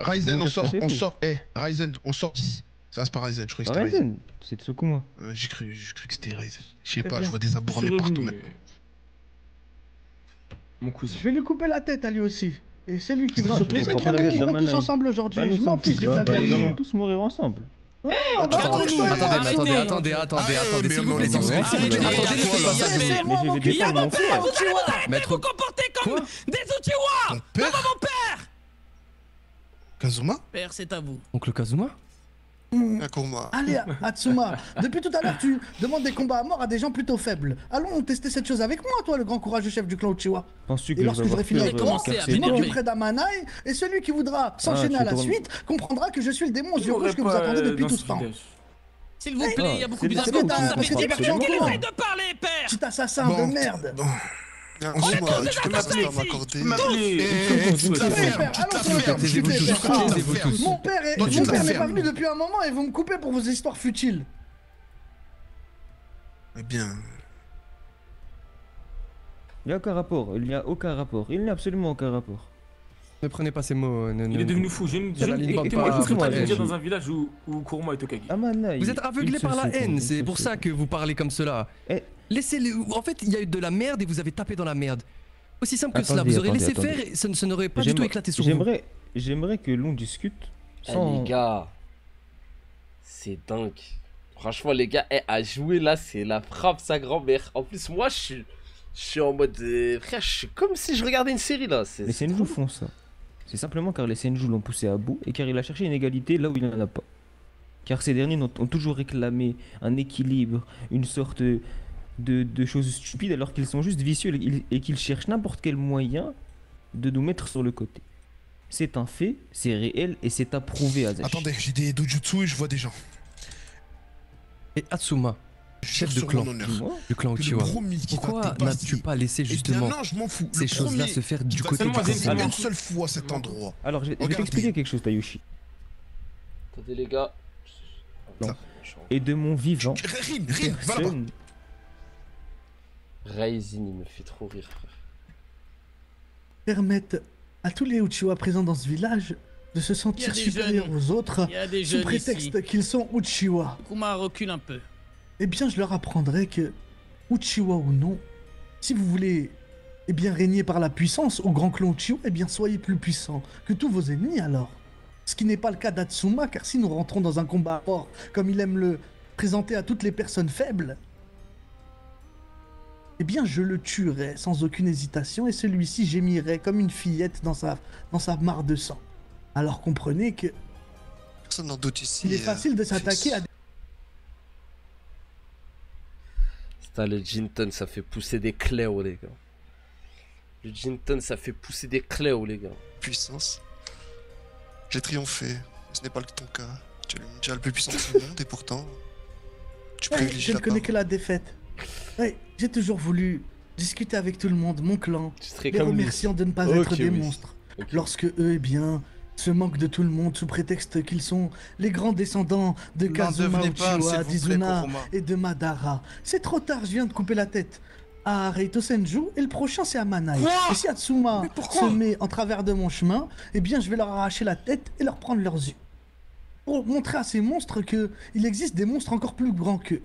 Ryzen, on sort. Ryzen, on sort d'ici. Ça passe par Ryzen, je crois que c'était Ryzen. C'est Tsukuma. J'ai cru que c'était Ryzen. Je sais pas, je vois des abourmés partout maintenant. Mon cousin. Je vais lui couper la tête à lui aussi. Et c'est lui qui va sauter. Ils vont tous ensemble aujourd'hui. Je m'en fiche. Ils vont tous mourir ensemble. Attendez, s'il vous plaît, Maître, vous comportez comme des Uchiwa. Devant mon père. Kazuma? Père, c'est à vous. Oncle Kazuma? Allez, Atsuma, depuis tout à l'heure tu demandes des combats à mort à des gens plutôt faibles. Allons tester cette chose avec moi, toi, le grand courageux chef du clan Uchiwa. Et lorsque j'aurai fini avec toi, je m'occuperai d'Amanai, et celui qui voudra s'enchaîner à la suite comprendra que je suis le démon aux yeux rouges que vous attendez depuis tout ce temps. S'il vous plaît, il y a beaucoup plus important. Essaye de parler, père. Petit assassin de merde. Tu peux m'accorder. Mon père n'est pas venu depuis un moment et vous me coupez pour vos histoires futiles. Eh bien... Il n'y a aucun rapport, il n'y a aucun rapport, il n'y a absolument aucun rapport. Ne prenez pas ces mots. Il est devenu fou, j'ai une écoutez-moi, je ne serais pas ninja dans un village où Kuruma est Hokage. Vous êtes aveuglé par la haine, c'est pour ça que vous parlez comme cela. Laissez-le. En fait, il y a eu de la merde et vous avez tapé dans la merde. Aussi simple que cela, vous aurez laissé faire et ça n'aurait pas du tout éclaté sur vous. J'aimerais que l'on discute sans... Les gars, c'est dingue. Franchement, les gars, à jouer là, c'est la frappe sa grand-mère. En plus, moi, je suis en mode... frère, je suis comme si je regardais une série là. Les Senju font ça. C'est simplement car les Senju l'ont poussé à bout et car il a cherché une égalité là où il n'en a pas. Car ces derniers ont toujours réclamé un équilibre, une sorte de choses stupides alors qu'ils sont juste vicieux et qu'ils cherchent n'importe quel moyen de nous mettre sur le côté. C'est un fait, c'est réel et c'est approuvé, Azashi. Attendez, j'ai des dojutsu et je vois des gens. Et Atsuma, chef de clan, du clan Uchiwa, pourquoi n'as-tu pas laissé justement ces choses-là se faire du côté du conseil? Une seule fois cet endroit. Alors, je vais t'expliquer quelque chose, Tayushi. Attendez, les gars. Non. Et de mon vivant. Raisin, il me fait trop rire, frère. Permettre à tous les Uchiwa présents dans ce village de se sentir supérieurs aux autres sous prétexte qu'ils sont Uchiwa. Kuma recule un peu. Eh bien, je leur apprendrai que, Uchiwa ou non, si vous voulez régner par la puissance au grand clan Uchiwa, soyez plus puissants que tous vos ennemis alors. Ce qui n'est pas le cas d'Atsuma, car si nous rentrons dans un combat fort, comme il aime le présenter à toutes les personnes faibles, je le tuerai sans aucune hésitation et celui-ci gémirait comme une fillette dans sa mare de sang. Alors comprenez que... Personne n'en doute ici. Il est facile de s'attaquer à des... Le Jinton, ça fait pousser des cléos, les gars. Le Jinton, ça fait pousser des cléos, les gars. Puissance. J'ai triomphé. Ce n'est pas ton cas. Tu es le ninja le plus puissant de ce monde et pourtant... Tu privilégies je ne connais que la défaite. Ouais, j'ai toujours voulu discuter avec tout le monde, mon clan, les remerciant de ne pas être des monstres. Lorsque eux, se moquent de tout le monde sous prétexte qu'ils sont les grands descendants de Kazuma Uchiwa, d'Izuna et de Madara. C'est trop tard, je viens de couper la tête à Reito Senju et le prochain c'est à Manai. Et si Atsuma se met en travers de mon chemin, je vais leur arracher la tête et leur prendre leurs yeux. Pour montrer à ces monstres qu'il existe des monstres encore plus grands qu'eux.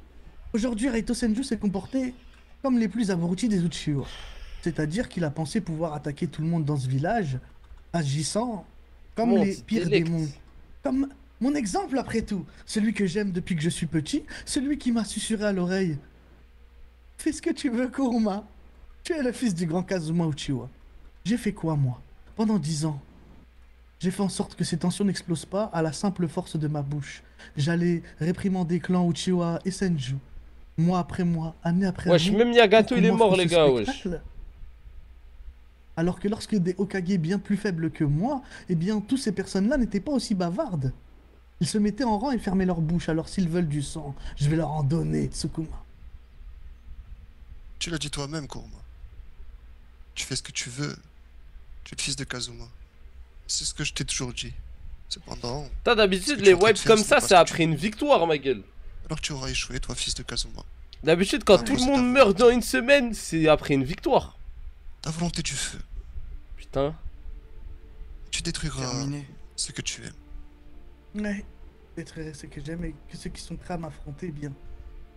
Aujourd'hui, Reito Senju s'est comporté comme les plus abrutis des Uchiwa. C'est-à-dire qu'il a pensé pouvoir attaquer tout le monde dans ce village, agissant comme les pires démons. Comme mon exemple après tout. Celui que j'aime depuis que je suis petit, celui qui m'a susurré à l'oreille. Fais ce que tu veux, Kuruma. Tu es le fils du grand Kazuma Uchiwa. J'ai fait quoi, moi? Pendant 10 ans. J'ai fait en sorte que ces tensions n'explosent pas à la simple force de ma bouche. J'allais réprimander clans Uchiwa et Senju. Mois après mois, année après année. Wesh, même Yagato il est mort, les gars, wesh. Alors que lorsque des Hokage bien plus faibles que moi, toutes ces personnes-là n'étaient pas aussi bavardes. Ils se mettaient en rang et fermaient leur bouche, alors s'ils veulent du sang, je vais leur en donner, Tsukuma. Tu l'as dit toi-même, Kuruma. Tu fais ce que tu veux. Tu es le fils de Kazuma. C'est ce que je t'ai toujours dit. Cependant... T'as d'habitude, les wipes comme ça, c'est après une victoire, ma gueule. Alors tu auras échoué, toi, fils de Kazuma. D'habitude, quand tout le monde meurt dans une semaine, c'est après une victoire. Ta volonté du feu. Putain. Tu détruiras ce que tu aimes. Ouais, détruirai ce que j'aime et que ceux qui sont prêts à m'affronter,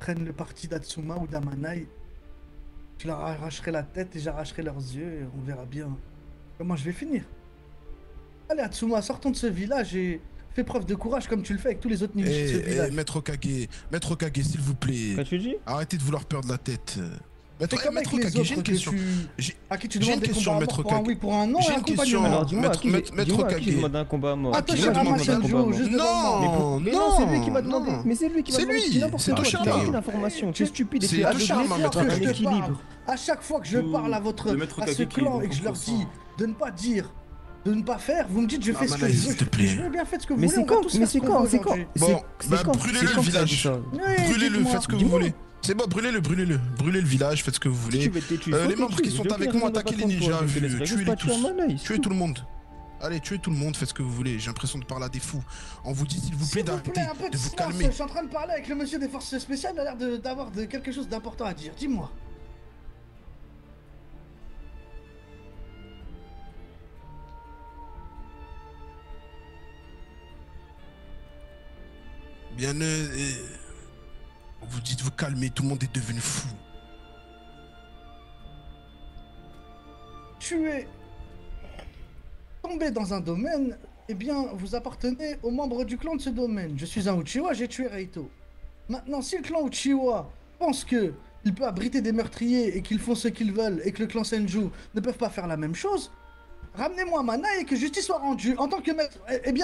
prennent le parti d'Atsuma ou d'Amanai. Je leur arracherai la tête et j'arracherai leurs yeux et on verra bien comment je vais finir. Allez, Atsuma, sortons de ce village et fais preuve de courage comme tu le fais avec tous les autres ninjas de ce village. Maître Hokage, s'il vous plaît. Qu'as-tu dit? Arrêtez de vouloir perdre la tête. C'est comme avec les autres j'ai une question. À qui tu demandes des combats à mort pour un oui, pour un non, j'ai une question. Alors dis-moi, Maître Hokage. Qui demande un combat à mort? Ah, toi, Shirama Senju, juste devant moi. Non, c'est lui qui m'a demandé. Mais c'est lui qui m'a demandé. C'est lui, c'est Toshirama. Aucune information. Tu es stupide et c'est tu as Toshirama, Maître Hokage. un équilibre. À chaque fois que je parle à ce clan et que je leur dis de ne pas dire, de ne pas faire, vous me dites je fais ce que je veux. Je veux bien faire ce que vous voulez. Mais c'est quand Bon, brûlez-le le village. Brûlez-le, faites ce que vous voulez. C'est bon, brûlez-le. Brûlez le village, faites ce que vous voulez. Les membres qui sont avec moi, attaquez les ninjas. Tuez-les tous. Tuez tout le monde. Allez, tuez tout le monde, faites ce que vous voulez. J'ai l'impression de parler à des fous. On vous dit, s'il vous plaît, d'arrêter, de vous calmer. Je suis en train de parler avec le monsieur des forces spéciales, il a l'air d'avoir quelque chose d'important à dire. Dis-moi. Bien, vous dites vous calmer, tout le monde est devenu fou. Tu es tombé dans un domaine, vous appartenez aux membres du clan de ce domaine. Je suis un Uchiwa, j'ai tué Reito. Maintenant, si le clan Uchiwa pense que il peut abriter des meurtriers et qu'ils font ce qu'ils veulent et que le clan Senju ne peuvent pas faire la même chose, ramenez-moi Manai et que justice soit rendue en tant que maître.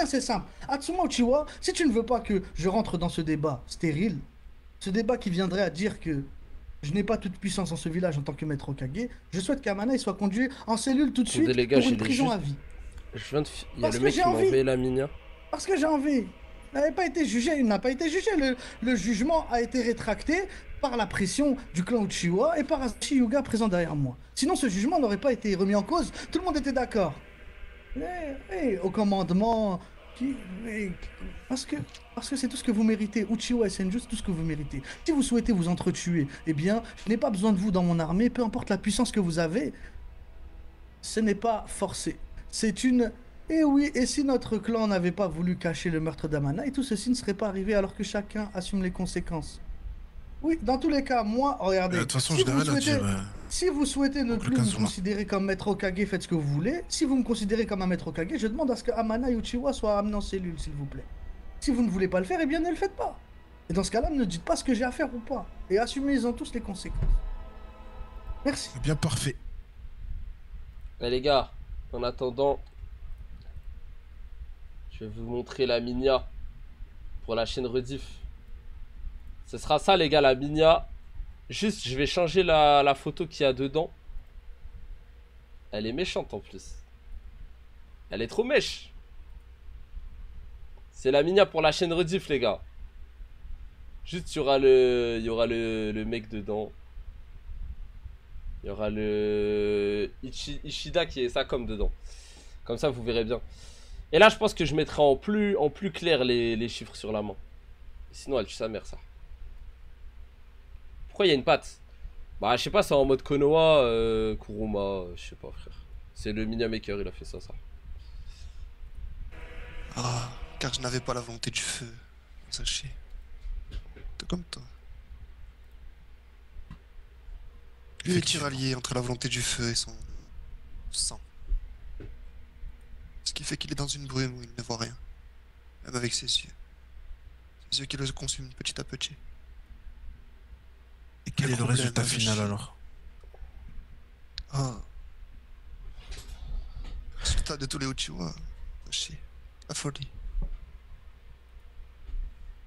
C'est simple. Atsuma Uchiwa, si tu ne veux pas que je rentre dans ce débat stérile, ce débat qui viendrait à dire que je n'ai pas toute puissance en ce village en tant que maître Hokage, je souhaite qu'Amanai soit conduit en cellule tout de suite pour une prison à vie. Il y a le mec qui m'a envoyé la minia. Parce que j'ai envie. n'avait pas été jugé, il n'a pas été jugé. Le jugement a été rétracté par la pression du clan Uchiwa et par Asashi Yuga présent derrière moi. Sinon, ce jugement n'aurait pas été remis en cause. Tout le monde était d'accord. Au commandement... Parce que c'est tout ce que vous méritez. Uchiwa et Senju, c'est tout ce que vous méritez. Si vous souhaitez vous entretuer, eh bien, je n'ai pas besoin de vous dans mon armée, peu importe la puissance que vous avez. Ce n'est pas forcé. C'est une... Et oui, et si notre clan n'avait pas voulu cacher le meurtre d'Amana, et tout ceci ne serait pas arrivé alors que chacun assume les conséquences. Oui, dans tous les cas, moi, regardez. De toute façon, je n'ai rien à dire. Si vous souhaitez ne plus me considérer comme maître Hokage, faites ce que vous voulez. Si vous me considérez comme un maître Hokage, je demande à ce que Amana et Uchiwa soient amenés en cellule, s'il vous plaît. Si vous ne voulez pas le faire, eh bien ne le faites pas. Et dans ce cas-là, ne dites pas ce que j'ai à faire ou pas. Et assumez-en tous les conséquences. Merci. Eh bien, parfait. Mais les gars, en attendant, je vais vous montrer la Minya pour la chaîne rediff. Ce sera ça les gars, la Minya. Juste, je vais changer la photo qu'il y a dedans. Elle est méchante en plus. Elle est trop mèche. C'est la Minya pour la chaîne rediff les gars. Juste, il y aura le mec dedans. Il y aura le Ishida qui est ça comme dedans. Comme ça, vous verrez bien. Et là, je pense que je mettrai en plus clair les chiffres sur la main. Sinon, elle tue sa mère, ça. Pourquoi il y a une patte? Bah, je sais pas, c'est en mode Konoha, Kuruma, je sais pas, frère. C'est le Minya Maker, il a fait ça. Ah, car je n'avais pas la volonté du feu. Sachez. Tout comme toi. Lui est tiraillé entre la volonté du feu et son sang. Ce qui fait qu'il est dans une brume où il ne voit rien. Même avec ses yeux. Ses yeux qui le consument petit à petit. Et quel est le résultat final alors? Ah. Le résultat de tous les Uchiwa. La folie.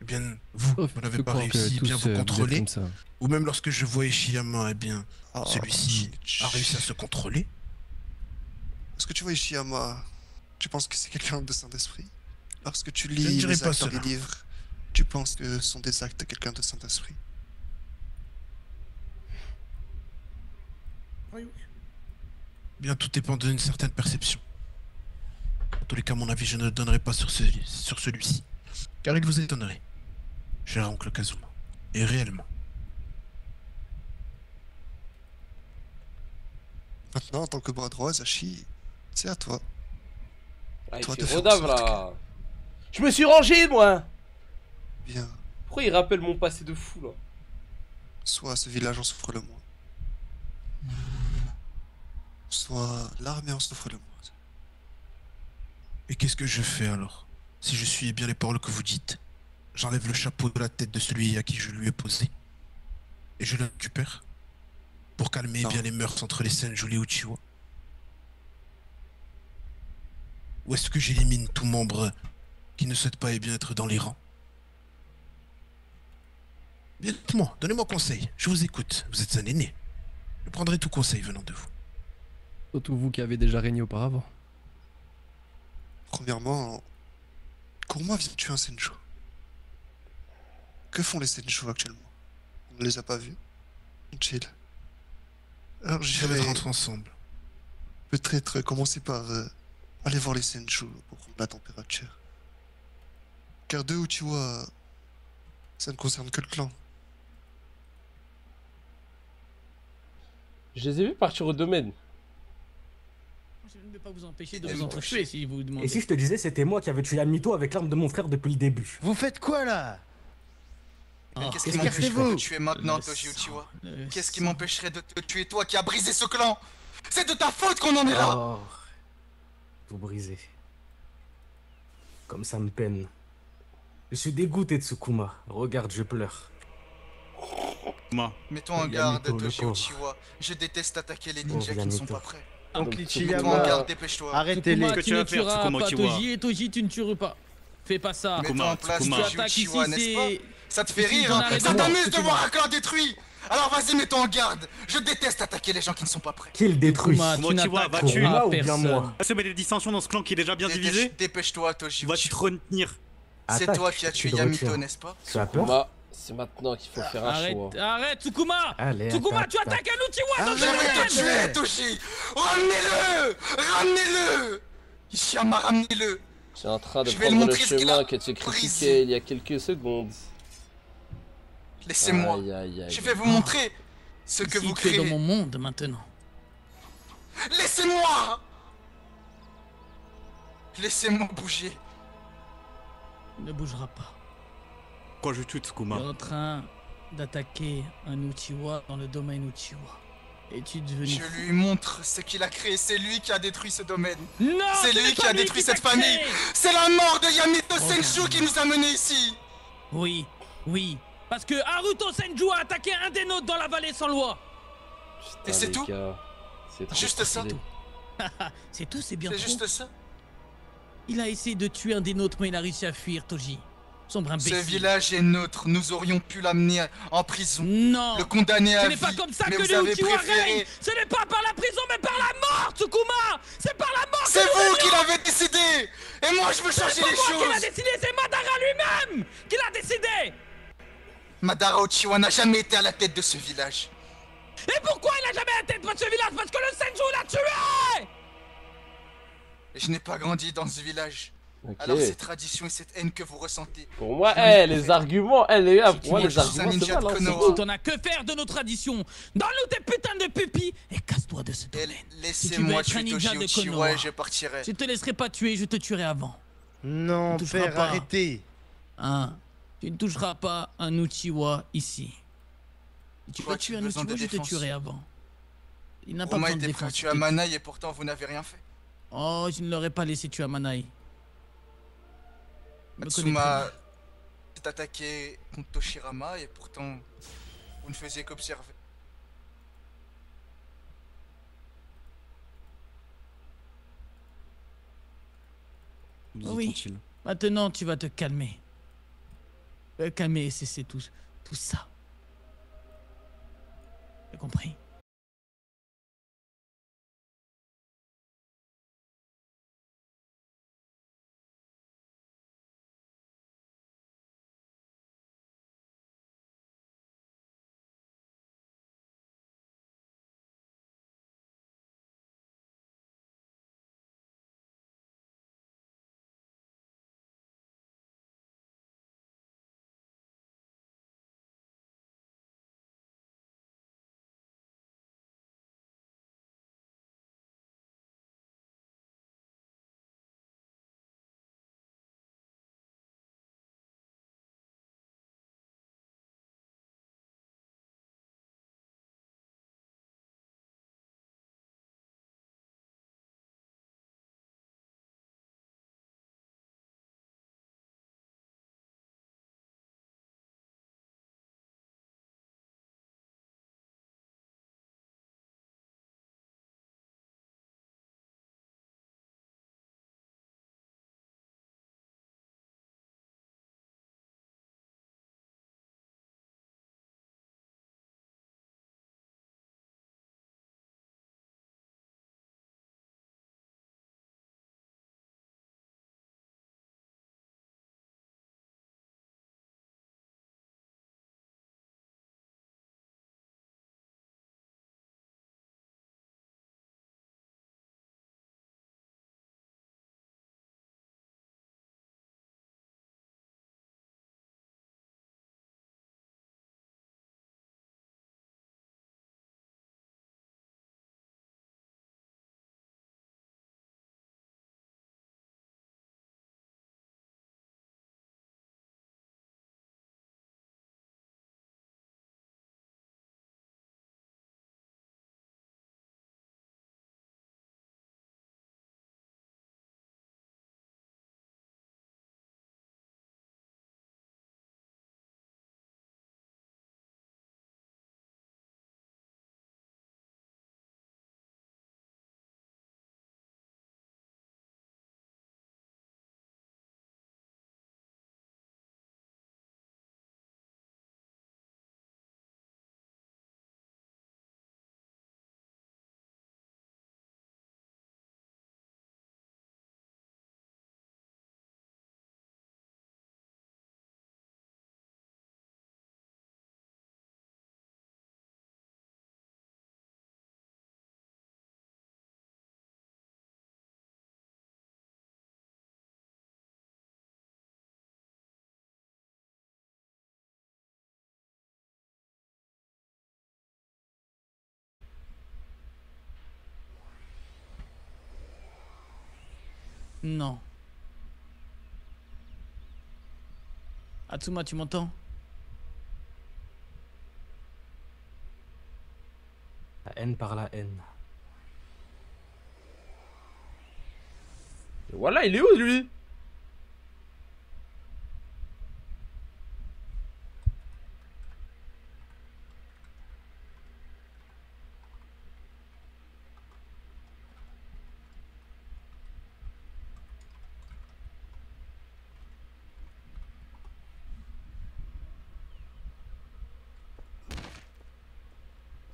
Eh bien, vous n'avez pas réussi bien vous contrôler. Ou même lorsque je vois Ishiyama, eh bien, celui-ci a réussi à se contrôler. Lorsque tu vois Ishiyama, tu penses que c'est quelqu'un de saint d'esprit? Lorsque tu lis les actes dans les livres, tu penses que ce sont des actes de quelqu'un de saint d'esprit? Oui. Bien, tout dépend d'une certaine perception. En tous les cas, mon avis, je ne le donnerai pas sur celui-ci. Car il vous étonnerait. Cher oncle Kazuma. Et réellement. Maintenant, en tant que bras droit, Zashi, c'est à toi. Ah, toi de Rodave, là. Je me suis rangé, moi. Bien. Pourquoi il rappelle mon passé de fou, là? Soit ce village en souffre le moins. Soit l'armée en souffre le moins. Et qu'est-ce que je fais alors? Si je suis bien les paroles que vous dites, j'enlève le chapeau de la tête de celui à qui je lui ai posé. Et je le récupère. Pour calmer bien les mœurs entre les Senju et les Uchiwa. Ou est-ce que j'élimine tout membre qui ne souhaite pas bien être dans les rangs? Bien, dites-moi, donnez-moi conseil, je vous écoute, vous êtes un aîné. Je prendrai tout conseil venant de vous. Surtout vous qui avez déjà régné auparavant. Premièrement, Kuruma vient de tuer un Senju. Que font les Senju actuellement? On ne les a pas vus. Chill. Alors je vais rentrer ensemble. Peut-être commencer par aller voir les Senju pour prendre la température. Car deux Uchiwa, ça ne concerne que le clan. Je les ai vus partir au domaine. Je ne vais pas vous empêcher de vous entretuer si vous demandez. Et si je te disais, c'était moi qui avais tué Amito avec l'arme de mon frère depuis le début. Vous faites quoi là? Qu'est-ce qui m'empêcherait de te tuer maintenant, Toji Uchiwa? Qu'est-ce qui m'empêcherait de te tuer, toi qui as brisé ce clan? C'est de ta faute qu'on en est là! Oh, vous brisez. Comme ça me peine. Je suis dégoûté de Tsukuma. Regarde, je pleure. Mets-toi en garde, Toji Uchiwa. Je déteste attaquer les ninjas qui ne sont pas prêts. Mets-toi en garde, dépêche-toi. Arrêtez-les. Tu ne tueras pas Toji et Toji, tu ne tueras pas. Fais pas ça. Mets-toi en place, Toji Uchiwa, n'est-ce pas? Ça te fait rire, hein? Ça t'amuse de voir un clan détruit? Alors vas-y, mets-toi en garde. Je déteste attaquer les gens qui ne sont pas prêts. Qui le détruit? Uchiwa, va tuer ou bien moi? Va se mettre des dissensions dans ce clan qui est déjà bien divisé? Dépêche-toi, Toji Uchiwa. Va-tu te retenir? C'est toi qui as tué Yamito, n'est-ce pas? Tsukuma, c'est maintenant qu'il faut faire un choix. Arrête, Tsukuma! Allez, Tsukuma, tu attaques un Uchiwa dans Je vais te tuer, Toshi! Ramenez-le! Ramenez-le! Ishiyama, ramenez-le! J'ai en train de Je vais prendre le montrer ce qu'il chemin a que tu brisé. critiquais il y a quelques secondes. Laissez-moi. Aïe, aïe, aïe. Je vais vous montrer ce que vous Tu es créez. dans mon monde maintenant. Laissez-moi! Laissez-moi bouger. Il ne bougera pas. Quoi, je tue Tsukuma? Tu es en train d'attaquer un Uchiwa dans le domaine Uchiwa. Et tu es devenu... Je lui montre ce qu'il a créé. C'est lui qui a détruit ce domaine. Non, c'est ce lui n'est qui pas a lui détruit qui cette t'a famille. créé. C'est la mort de Yamito Senju qui nous a menés ici. Oui, oui. Parce que Haruto Senju a attaqué un des nôtres dans la vallée sans loi. Et c'est tout? C'est juste ça. C'est tout, c'est bien C'est trop. juste ça. Il a essayé de tuer un des nôtres, mais il a réussi à fuir, Toji. Sombre imbécile. Ce village est nôtre. Nous aurions pu l'amener en prison. Non. Le condamner à Ce vie. n'est pas comme ça mais que vous les avez Uchiwa préféré. règnent. Ce n'est pas par la prison, mais par la mort, Tsukuma. C'est par la mort. C'est que nous vous qui régnons. l'avez décidé. Et moi, je veux changer les C'est pas moi qui l'a choses. décidé, c'est Madara lui-même qui l'a décidé. Madara Uchiwa n'a jamais été à la tête de ce village. Et pourquoi il n'a jamais la tête de ce village? Parce que le Senju l'a tué. Et je n'ai pas grandi dans ce village. Ok. Alors ces traditions et cette haine que vous ressentez. Pour moi, les arguments, les gars, pour moi, les je suis un arguments, c'est ninja pas de lancé. Konoha. T'en as que faire de nos traditions. Donne-nous tes putains de pupilles et casse-toi de ce domaine. Laissez-moi Si tu veux tuer être un ninja Toji de Uchiwa Konoha, et je partirai. je te laisserai pas tuer, je te tuerai avant. Non, Tu ne toucheras père, pas. arrêtez. Hein? Tu ne toucheras pas un Uchiwa ici. Si tu Toi, veux tu tuer as un besoin Uchiwa, de je te défense. tuerai avant. Il n'a pas Roma besoin de était prêt à défense. tuer Amanai et pourtant vous n'avez rien fait. Oh, je ne l'aurais pas laissé tuer Amanai. Matsuma s'est attaqué contre Toshirama et pourtant vous ne faisiez qu'observer. Oui. Maintenant, tu vas te calmer. Te calmer et cesser tout ça. T'as compris? Non. Atsuma, tu m'entends? La haine par la haine. Et voilà, il est où lui?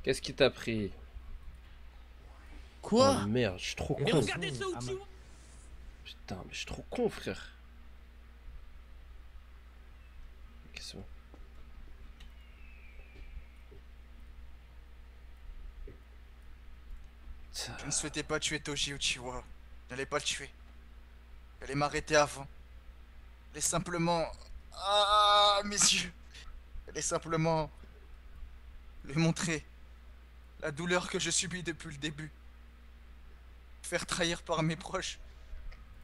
Qu'est-ce qui t'a pris? Quoi? Oh merde, je suis trop con. Mais regardez ça, Uchiwa! Putain, mais je suis trop con, frère. Qu'est-ce que c'est? Je ne souhaitais pas tuer Toji Uchiwa. Je n'allais pas le tuer. J'allais m'arrêter avant. J'allais simplement... Ah, mes yeux. J'allais simplement... lui montrer la douleur que je subis depuis le début. Faire trahir par mes proches.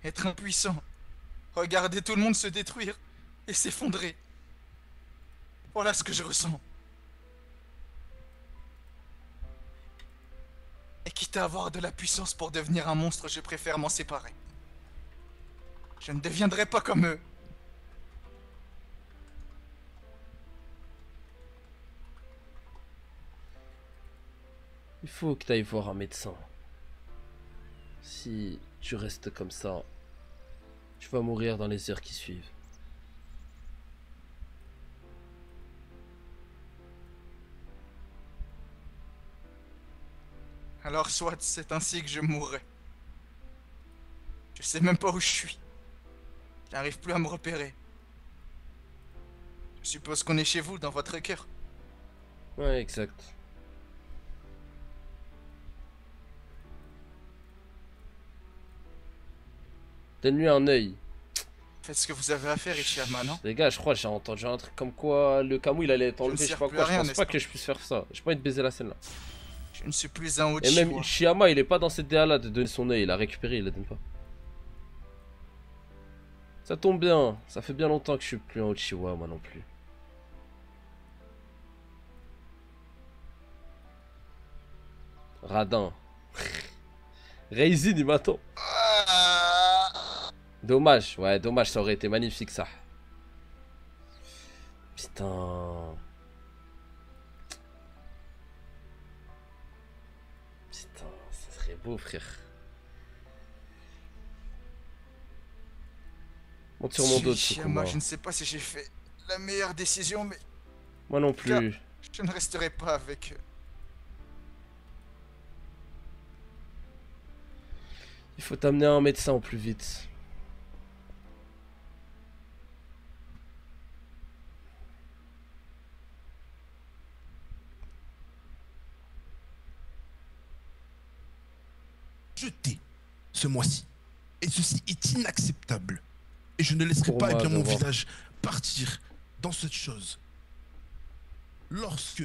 Être impuissant. Regarder tout le monde se détruire et s'effondrer. Voilà ce que je ressens. Et quitte à avoir de la puissance pour devenir un monstre, je préfère m'en séparer. Je ne deviendrai pas comme eux. Il faut que tu ailles voir un médecin. Si tu restes comme ça, tu vas mourir dans les heures qui suivent. Alors soit c'est ainsi que je mourrai. Je sais même pas où je suis. Je n'arrive plus à me repérer. Je suppose qu'on est chez vous, dans votre cœur. Ouais, exact. Donne-lui un œil. Faites ce que vous avez à faire, Ishiyama, non? Les gars, je crois que j'ai entendu un truc comme quoi le Kamui il allait être enlevé, je sais pas quoi. Je pense pas que je puisse faire ça. J'ai pas envie de baiser la scène là. Je ne suis plus un Uchiwa. Et même Ishiyama, il est pas dans cette DA là de donner son œil. Il a récupéré, il la donne pas. Ça tombe bien. Ça fait bien longtemps que je suis plus un Uchiwa, moi non plus. Radin. Raisin, il m'attend. Dommage, ouais, dommage, ça aurait été magnifique ça. Putain. Putain, ça serait beau, frère. Monte sur mon dos, Tsukuma. Je ne sais pas si j'ai fait la meilleure décision, mais... Moi non plus. Je ne resterai pas avec eux. Il faut t'amener un médecin au plus vite. Jeté ce mois-ci. Et ceci est inacceptable. Et je ne laisserai pas mon village partir dans cette chose. Lorsque,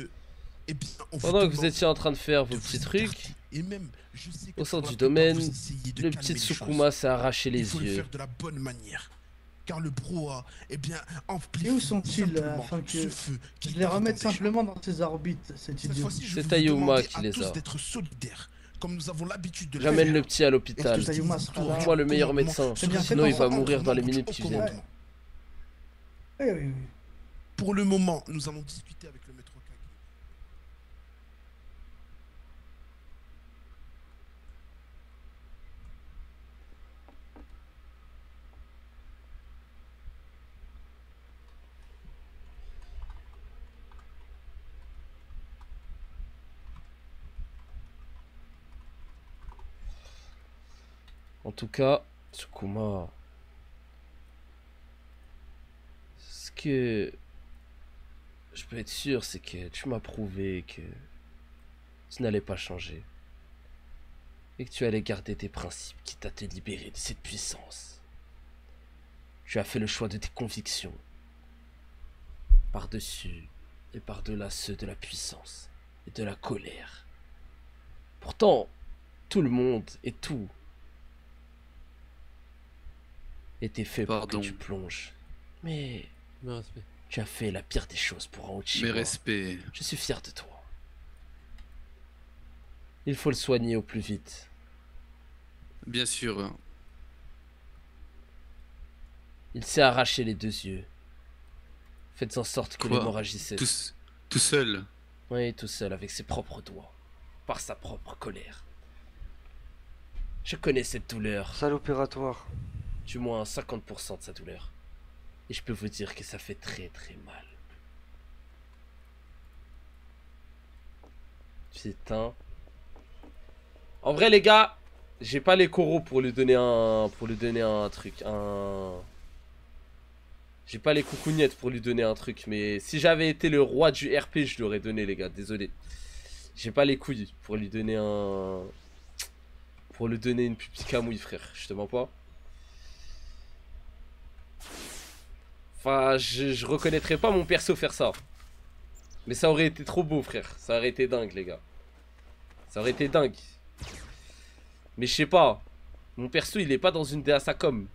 eh bien, pendant que vous étiez en train de faire vos petits trucs, et même, je sais au sein du domaine, le petit Tsukuma s'est arraché les yeux. Il faut le faire de la bonne manière. Car le brouhaha, eh bien, et où sont-ils afin que je les remette simplement dans ses orbites, cet idiot? C'est Tayuma qui les a. D'être solidaires, comme nous avons l'habitude de j'amène le petit à l'hôpital. Trouve-moi le meilleur médecin, sinon il va mourir dans les minutes qui viennent. Oui. Pour le moment, nous allons discuter avec le maître Kage. En tout cas, Tsukuma, ce que je peux être sûr, c'est que tu m'as prouvé que tu n'allais pas changer et que tu allais garder tes principes, quitte à te libérer de cette puissance. Tu as fait le choix de tes convictions, par-dessus et par-delà ceux de la puissance et de la colère. Pourtant, tout le monde et tout Et t'es fait pour que tu plonges. Mais tu as fait la pire des choses pour un Uchiwa. Mes respects. Je suis fier de toi. Il faut le soigner au plus vite. Bien sûr. Il s'est arraché les 2 yeux. Faites en sorte que l'hémorragie cesse. Tout seul? Oui, tout seul, avec ses propres doigts. Par sa propre colère. Je connais cette douleur. Salle opératoire. Du moins 50% de sa douleur. Et je peux vous dire que ça fait très très mal. Putain. En vrai les gars, j'ai pas les coraux pour lui donner un truc, J'ai pas les coucougnettes pour lui donner un truc, mais si j'avais été le roi du RP, je l'aurais donné les gars, désolé. J'ai pas les couilles pour lui donner pour lui donner une pupille camouille frère, je te mens pas. Enfin, je reconnaîtrais pas mon perso faire ça. Mais ça aurait été trop beau frère, ça aurait été dingue les gars. Ça aurait été dingue. Mais je sais pas, mon perso il est pas dans une DASACOM.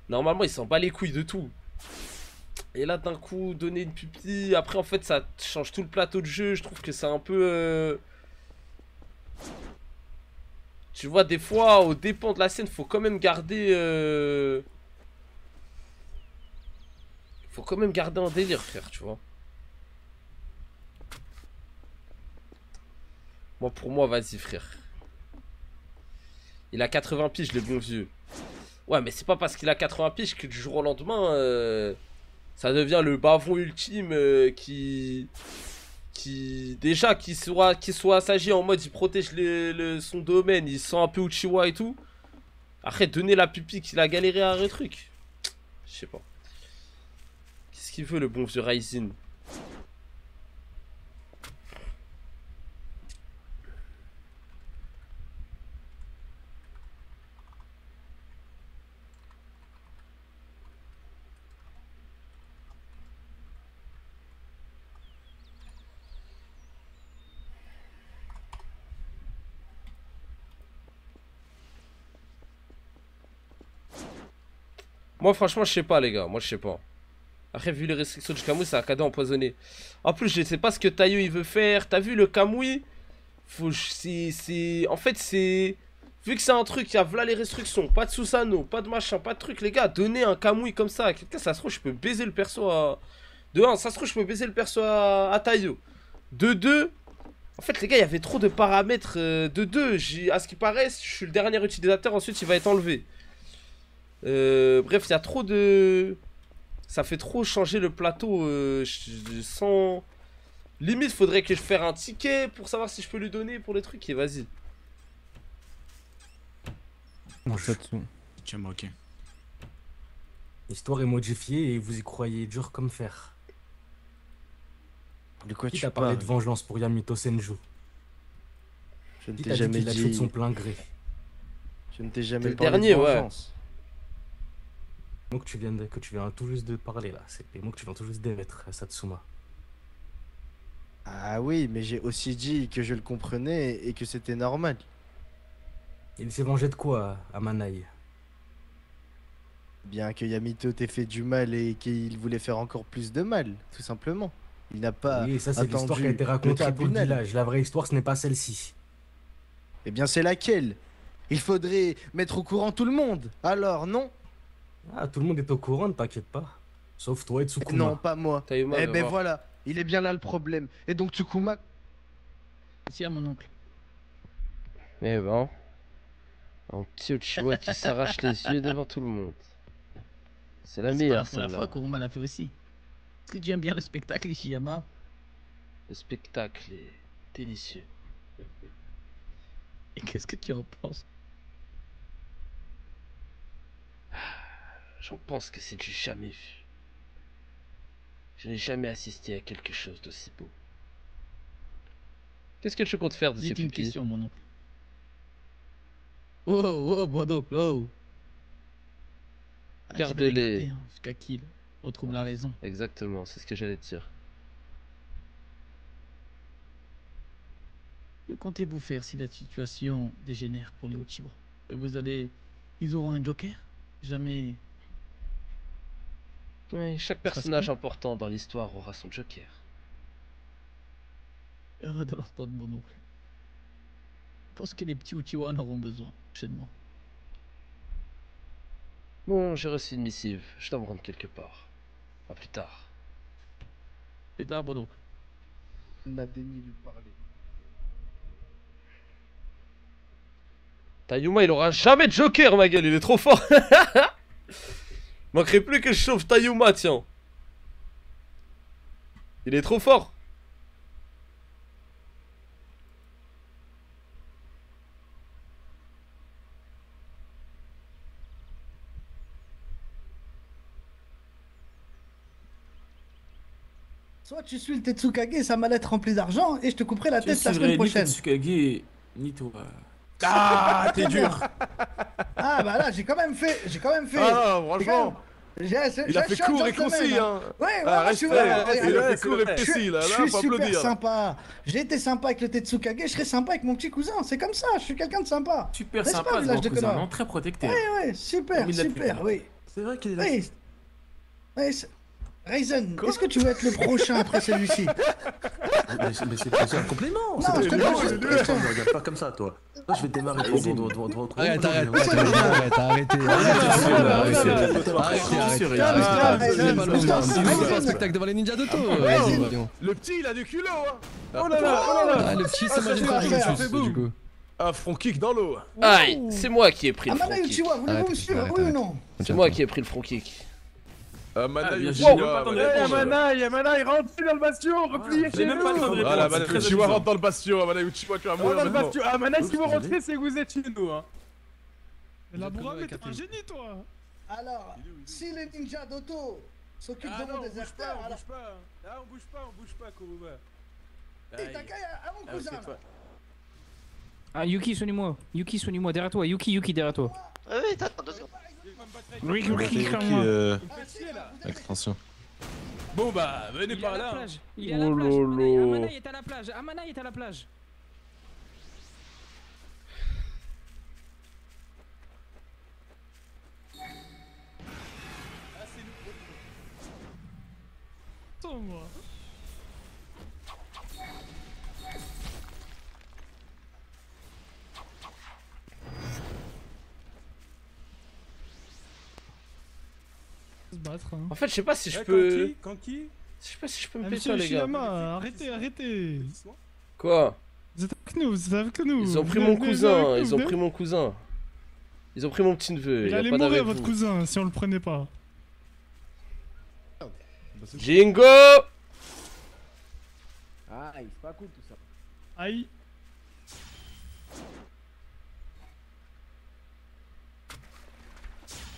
Normalement il s'en bat les couilles de tout. Et là d'un coup donner une pupille, après en fait ça change tout le plateau de jeu. Je trouve que c'est un peu... Tu vois des fois au dépend de la scène faut quand même garder... Faut quand même garder un délire frère tu vois. Moi pour moi vas-y frère. Il a 80 piges le bon vieux. Ouais mais c'est pas parce qu'il a 80 piges que du jour au lendemain ça devient le bavon ultime qui soit assagi en mode il protège son domaine, il sent un peu Uchiwa et tout. Après donner la pupille qu'il a galéré à un truc. Je sais pas. Qu'est-ce qu'il veut le bon vieux Ryzen? Moi franchement je sais pas les gars, moi je sais pas. Après vu les restrictions du Kamui c'est un cadeau empoisonné. En plus je sais pas ce que Tayo il veut faire. T'as vu le Kamui? En fait c'est... Vu que c'est un truc, il y a là les restrictions. Pas de Susanoo, pas de machin, pas de truc les gars. Donner un Kamui comme ça à quelqu'un, ça se trouve je peux baiser le perso à... De 1, ça se trouve je peux baiser le perso à Tayo. De 2... En fait les gars il y avait trop de paramètres. De 2, à ce qui paraît je suis le dernier utilisateur, ensuite il va être enlevé. Bref, il y a trop de... Ça fait trop changer le plateau sans... Limite, faudrait que je fasse un ticket pour savoir si je peux lui donner pour les trucs. Et vas-y. Tiens, ok. L'histoire est modifiée et vous y croyez dur comme fer. De quoi Qui tu t'a parlé parles? de vengeance pour Yamito Senju? Je ne Qui t'ai t'a dit jamais qu'il a tué de dit... son plein gré? Je ne t'ai jamais le parlé dernier, de ouais. vengeance. Les mots que tu viens tout juste de parler là, c'est les mots que tu viens tout juste d'émettre, Satsuma. Ah oui, mais j'ai aussi dit que je le comprenais et que c'était normal. Il s'est vengé de quoi, Amanai? Bien que Yamito t'ait fait du mal et qu'il voulait faire encore plus de mal, tout simplement. Il n'a pas Oui, ça c'est l'histoire qui a été racontée à tout le village. La vraie histoire, ce n'est pas celle-ci. Eh bien, c'est laquelle? Il faudrait mettre au courant tout le monde. Alors, non? Ah, tout le monde est au courant, ne t'inquiète pas. Sauf toi et Tsukuma. Non, pas moi. Eh ben voilà, il est bien là le problème. Et donc Tsukuma... Merci à mon oncle. Mais bon... Un petit Uchiwa qui s'arrache les yeux devant tout le monde. C'est la meilleure C'est la celle-là. fois qu'on l'a fait aussi. Est-ce que tu aimes bien le spectacle, Ishiyama? Le spectacle est délicieux. Et qu'est-ce que tu en penses? J'en pense que c'est du jamais vu. Je n'ai jamais assisté à quelque chose d'aussi beau. Qu'est-ce que tu comptes faire de ces J'ai une pupilles? question, mon oncle. Oh, mon oncle, oh. Garde-les. Jusqu'à qu'il retrouve la raison. Exactement, c'est ce que j'allais te dire. Que comptez-vous faire si la situation dégénère pour les Uchiwa? Vous allez Ils auront un joker. Jamais. Oui, chaque personnage important dans l'histoire aura son joker. Heureux de l'entendre, mon oncle. Je pense que les petits Uchiwa en auront besoin prochainement. Bon, j'ai reçu une missive. Je dois me rendre quelque part. À plus tard. Plus tard, mon oncle. On a déni de parler. Tayuma, il aura jamais de joker, ma gueule, il est trop fort. Manquerait plus que je chauffe Tayuma, tiens. Il est trop fort. Soit tu suis le Tetsukage, sa mallette remplie d'argent, et je te couperai la tête la semaine prochaine. Ni Tetsukage, ni toi. Ah, t'es dur. Ah bah là, j'ai quand même fait. Ah non, franchement. Il a fait court et concis, hein. Ouais, respect. Il a fait court et précis, là. Je suis super sympa. J'ai été sympa avec le Tetsukage, je serai sympa avec mon petit cousin. C'est comme ça, je suis quelqu'un de sympa. Super sympa, ce grand cousin, non, très protecteur. Ouais, super, oui. C'est vrai qu'il est là. Oui, Ryzen, est-ce que tu veux être le prochain après celui-ci? Mais c'est un complément. Non, je te demande juste une question. Ne regarde pas comme ça, toi. Moi, je vais démarrer devant toi. Arrête. Un spectacle devant les ninjas d'auto. Le petit, il a du culot, hein. Oh là là. Le petit, c'est moi du coup. Un front kick dans l'eau. Aïe, c'est moi qui ai pris le front Amana kick. Uchiwa, voulez-vous me suivre, oui ou non? C'est moi qui ai pris le front kick. Amana Uchiwa, Amana, il rentre dans le bastion, repliez chez nous. Voilà, Amana Uchiwa rentre dans le bastion, Amana Uchiwa, tu vas mourir maintenant. Amana, si vous rentrez, c'est que vous êtes chez nous, hein. Mais la Bourame, t'es un génie, toi. Alors, si les ninjas d'auto s'occupent de mon déserteur, alors... On bouge pas, Kuruma. Et Takai à mon cousin, là. Ah, Yuki, soigne-moi, derrière toi. Yuki, derrière toi. Oui, t'attends 2 secondes. Yuki, Extension. Bon bah, venez par là. Il est à la plage. Amana est à la plage. Attends-moi. En fait, je sais pas si je peux. Kanki. Je sais pas si je peux me Monsieur péter, les gars. Ishiyama, arrêtez. Quoi? Vous êtes avec nous, Ils ont pris mon cousin, ils ont pris mon cousin. Ils ont pris mon petit neveu. Il allait mourir, votre cousin, si on le prenait pas. Jingo! Aïe, c'est pas cool tout ça. Aïe.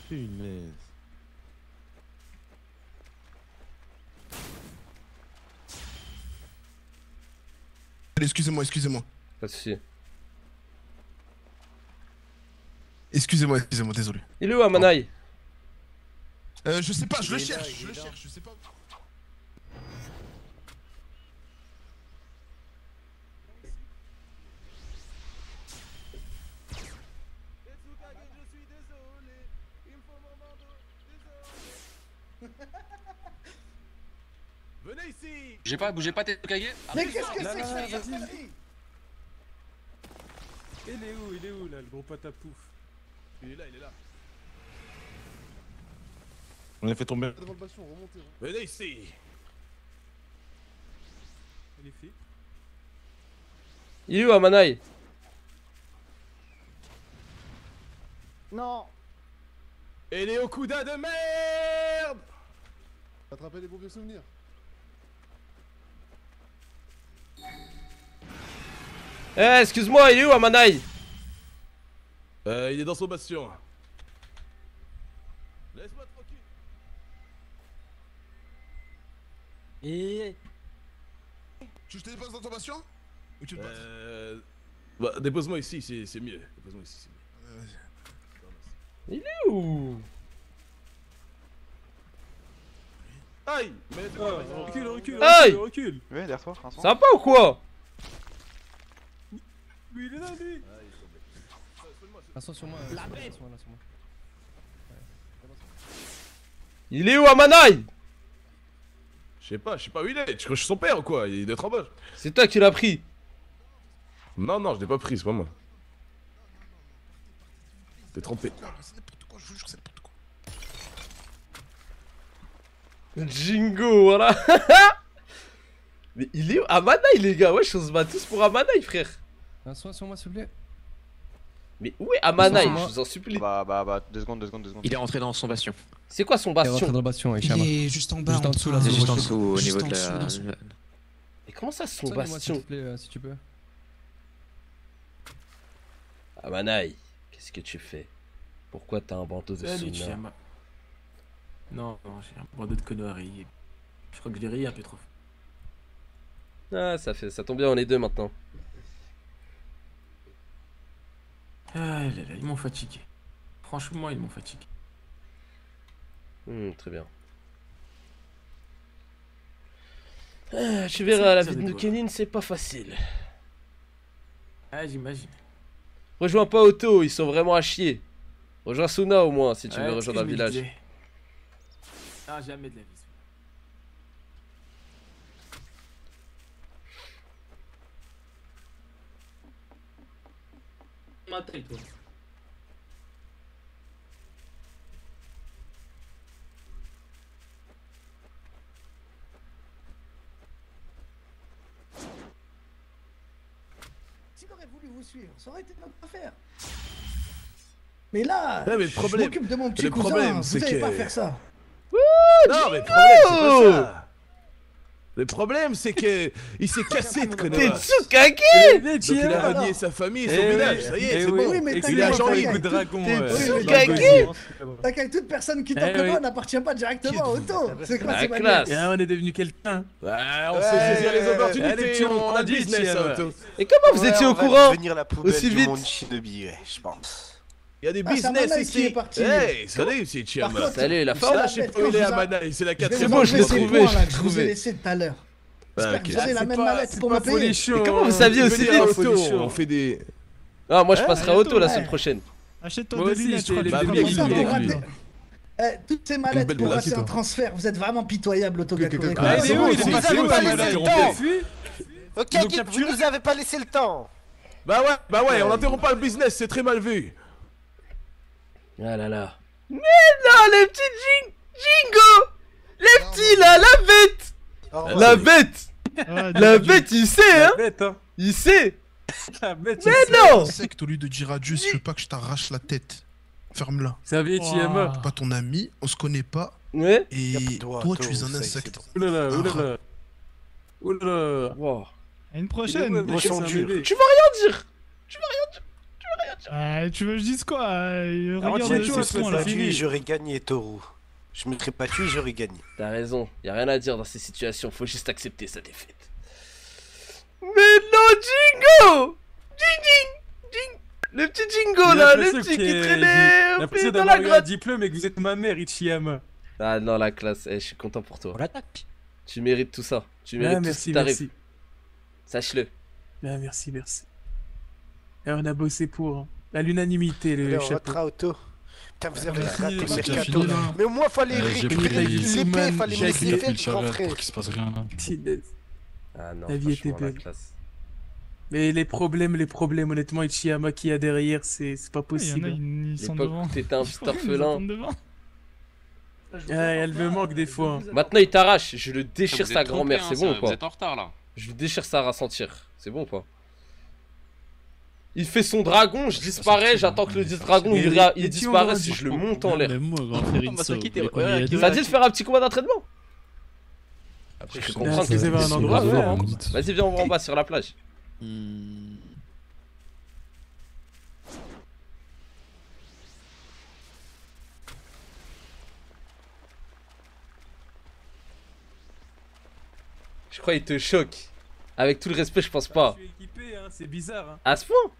Punaise. Allez, excusez-moi. Pas de soucis. Excusez-moi, désolé. Il est où, Amanai? Je sais pas, je le cherche, je sais pas. Venez ici. Bougez pas, Tetsukage. Mais qu'est-ce que c'est que ça? Il est où là, le gros patapouf? Il est là. On a fait tomber. Devant le bastion, remontez. Venez ici. Il est fait. Il est où, Amanai? Non. Et les Okuda de merde. Attrapez des bons vieux souvenirs. Eh, excuse-moi, il est où, Amanai? Il est dans son bastion. Laisse-moi tranquille. Tu te déposes dans ton bastion? Ou tu te passes? Bah, dépose-moi ici, c'est mieux. Dépose-moi ici, c'est mieux. Il est où? Aïe! Mais recule. Aïe! Recule. Ouais, derrière toi, Vincent. Ça va pas ou quoi? Mais il est là, lui! Vincent sur moi. La sur moi, bête. sur moi, là, sur moi. Il est où Amanaï? Je sais pas où il est. Tu crois que je suis son père ou quoi? Il doit être en bas. C'est toi qui l'as pris. Non, non, je l'ai pas pris, c'est pas moi. T'es trompé. C'est n'importe quoi, je vous jure, c'est n'importe quoi. Jingo, voilà. Mais il est où Amanaï, les gars? Ouais, on se bat tous pour Amanaï, frère. Vincent sur moi, s'il vous plaît. Mais où est Amanaï? Vincent, Je vous en supplie. Bah, 2 secondes. Il est rentré dans son bastion. C'est quoi son Il est rentré bastion? dans le bastion, ouais, Il Chama. est juste en bas. Juste en dessous, là, Il est sur juste le en rocher. dessous au Juste niveau en de dessous, la. dans son- Et comment ça, son Soigne-moi, s'il bastion? te plaît, si tu peux. Amanaï, qu'est-ce que tu fais? Pourquoi t'as un bandeau de Salut, Suna? Chiyama. Non, j'ai un bandeau de conneries. Je crois que j'ai ri un peu trop. Ah, ça tombe bien, on est deux maintenant. Ah là là, ils m'ont fatigué. Franchement, ils m'ont fatigué. Très bien. Ah, tu verras, la Ça vie de dépend. Kenin, c'est pas facile. Ah, j'imagine. Rejoins pas Otto, ils sont vraiment à chier. Rejoins Suna au moins, si tu veux Ouais, rejoindre un c'est ce que je me village. disais. Ah, jamais de la vie. Ma taille, toi. S'il aurait voulu vous suivre, ça aurait été notre affaire. Mais là, Ouais, mais le je problème- m'occupe de mon petit le cousin, problème, vous c'est allez que- pas faire ça. Non, mais le problème, c'est pas ça. Le problème, c'est que il s'est cassé de connaître. Tsukake! Donc il a renié sa famille et son village. Ça y est, c'est bon. Oui, mais Il est agent t'inquiète, libre. Tsukake! T'inquiète, toute personne qui Eh t'appelle oui. n'appartient pas directement à Otto. C'est quoi La ces classe. manières? Et là, on est devenu quelqu'un. Ouais, on sait saisir les opportunités, on a du business, Chiyama. Auto. Et comment vous étiez au courant aussi vite? Shinobi, ouais, je pense. Il y a des Ah, c'est business Amanaï qui ici. est parti. Hey, salut, c'est Par Chiyama. contre, Salut, la vous forme. Là, je sais pas où il est à Manaï, c'est la Je vais quatrième vous fois que je l'ai enlever ces trouvé. points là que je vous ai laissés tout à l'heure. J'espère que vous avez la c'est même pas- mallette c'est pour pas me payer. folichon, Et comment vous hein. saviez aussi Venez à vite? Auto, on fait des... Ah, moi je passerai à Hein, Auto la ouais. semaine prochaine. Achète-toi Moi des aussi, lunettes, j'ai je crois. les tu Bah, feras bien pas qu'il mal est de avec lui. temps. Toutes ces mallettes belle pour blague, passer toi. un transfert, vous êtes vraiment pitoyable, Autogakure. Ah, Ah, c'est il est bon, où? c'est Il est bon, passé c'est où? bon, T'as c'est laissé bon. le temps. Ok, Ils ont Kip, vous capturé. nous avez pas laissé le temps. Bah ouais, on n'interrompt pas le business, c'est très mal vu. Ah là là. Mais non, les petits Jingo! Les petits là, la bête! La bête! Ah, La bête, il sait, hein? Bête, hein. Il sait! La bête, Mais il sait. non! Insecte, au lieu de dire adieu, je veux pas que je t'arrache la tête. Ferme-la. Ça vient, Chiyama. Pas ton ami, on se connaît pas. Ouais? Et Toi, toi, toi, tu es un ça, insecte. Oulala, oulala. Oulala. Wow. À une prochaine. Brochon dur. Tu vas rien dire! Tu veux que je dise quoi Regarde tiens, le tu jeu à sais ce pas, point là. c'est fini. J'aurais gagné, Toru. Je me serais pas tué, j'aurais gagné. T'as raison, y a rien à dire dans ces situations, faut juste accepter sa défaite. Mais non, Jingo! Jing! Le petit Jingo là, le petit qui traînait au pied dans la un grotte! diplôme et que vous êtes ma mère, Ichiyama. Ah non, la classe, je suis content pour toi. On l'attaque. Tu mérites tout ça, tu Ah, mérites tout ce merci, qui t'arrive. merci. Sache-le. Ah, merci. Et on a bossé pour hein. l'unanimité, le Allez, on chapeau. rentre à Auto. Putain, vous avez Merci, raté c'est Mercato. fini, là. Mais au moins, fallait récupérer l'épée, fallait me laisser faire, je rentrais. Pour qu'il se passe rien. Ah non, La vie était franchement, la belle. classe. Mais les problèmes, honnêtement, Ichiyama qui a derrière, c'est pas Il y en a, possible. ils sont L'époque devant. où t'étais un petit orphelin. Ah, elle me manque des fois. hein. Maintenant il t'arrache, je le déchire Vous sa êtes grand-mère, trompés, c'est bon hein, ou Vous pas? êtes en retard là. Je le déchire sa race entière, c'est bon ou pas? Il fait son dragon, je disparais, j'attends que le dragon Et il et disparaisse tu et je le monte en l'air. Même moi, grand frère Inso. Ça dit de faire un petit combat d'entraînement? Après je comprends que vous avez un endroit, ouais, ouais, hein. hein. Vas-y viens on va en bas sur la plage. Je crois qu'il te choque. Avec tout le respect je pense pas. Je suis équipé, hein, c'est bizarre. Hein. À ce point?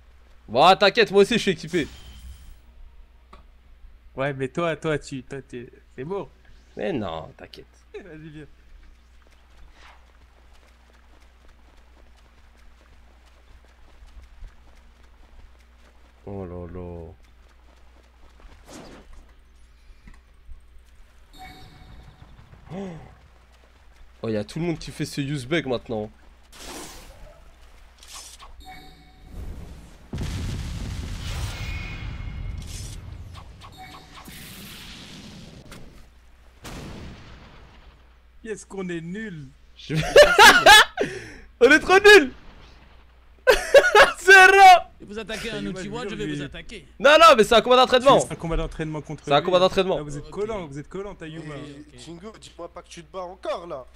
Bon t'inquiète moi aussi je suis équipé. Ouais, mais toi, t'es mort. Mais non t'inquiète. Vas-y, viens. Oh là là. Oh, y a tout le monde qui fait ce use bug maintenant. Qu'est-ce qu'on est nul. On est trop nuls. Zéro. Si vous attaquez un Uchiwa, je vais vous attaquer. Non, non, mais c'est un combat d'entraînement. C'est un combat d'entraînement contre C'est un combat d'entraînement. Ah, vous êtes collant, Tayuma. Chingo, dis-moi pas que tu te bats encore là.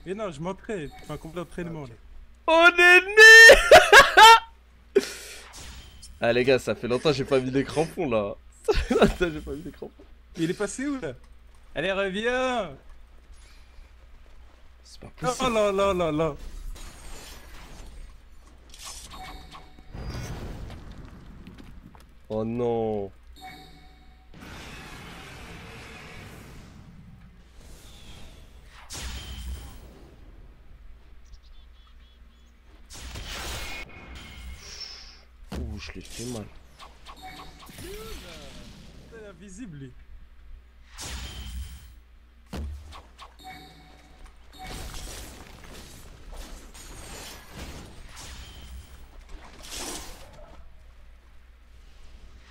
Mais non, je m'entraîne. C'est un combat d'entraînement là. On est nuls. Ah les gars, ça fait longtemps que j'ai pas mis les crampons là. Ça fait longtemps que j'ai pas mis les crampons. Il est passé où là? Allez, reviens. C'est pas possible. Oh là là là là. Oh non. Ouh, je l'ai fait mal. C'est invisible lui.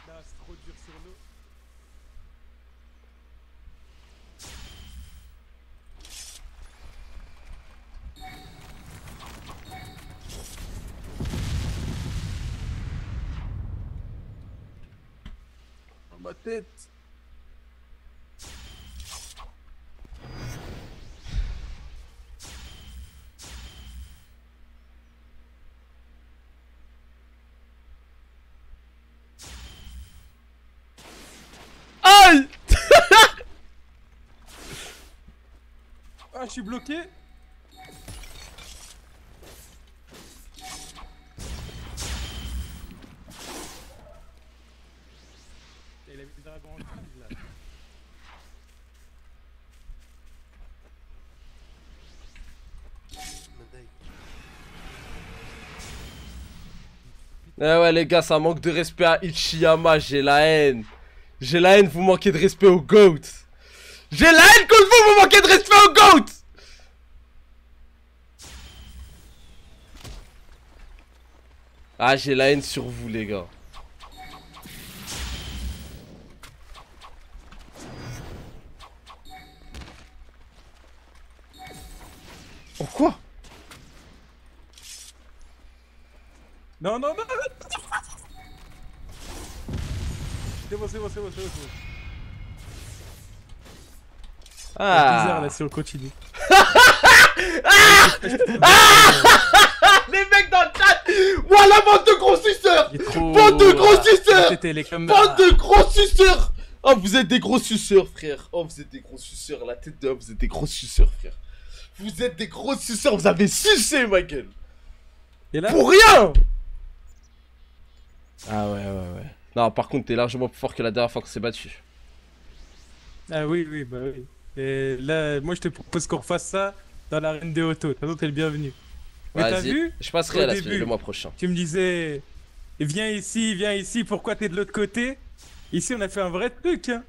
Là, c'est trop dur sur l'eau. Dans ma tête. Aïe. Ah, je suis bloqué. Il a mis le dragon en crise, là. Ah ouais les gars, ça manque de respect à Ichiyama, j'ai la haine. J'ai la haine, vous manquez de respect au GOAT. J'ai la haine contre vous, vous manquez de respect au GOAT. Ah, j'ai la haine sur vous les gars. Oh quoi? Non, non, non. C'est bon. Ah. C'est bizarre là si on continue. Les mecs dans le chat. Voilà, bande de gros suceurs. Bande de gros suceurs. Bande de gros suceurs. Oh, vous êtes des gros suceurs, frère. Oh, vous êtes des gros suceurs. La tête d'homme, vous êtes des gros suceurs, frère. Vous êtes des gros suceurs. Vous avez sucé, ma gueule. Et là? Pour rien. Ah ouais. Non, par contre, t'es largement plus fort que la dernière fois qu'on s'est battu. Ah oui, bah oui. Et là, moi je te propose qu'on refasse ça dans l'arène de Otto. T'as t'es le bienvenu. Mais t'as vu? Je passerai le mois prochain. Tu me disais, viens ici, pourquoi t'es de l'autre côté? Ici on a fait un vrai truc, hein.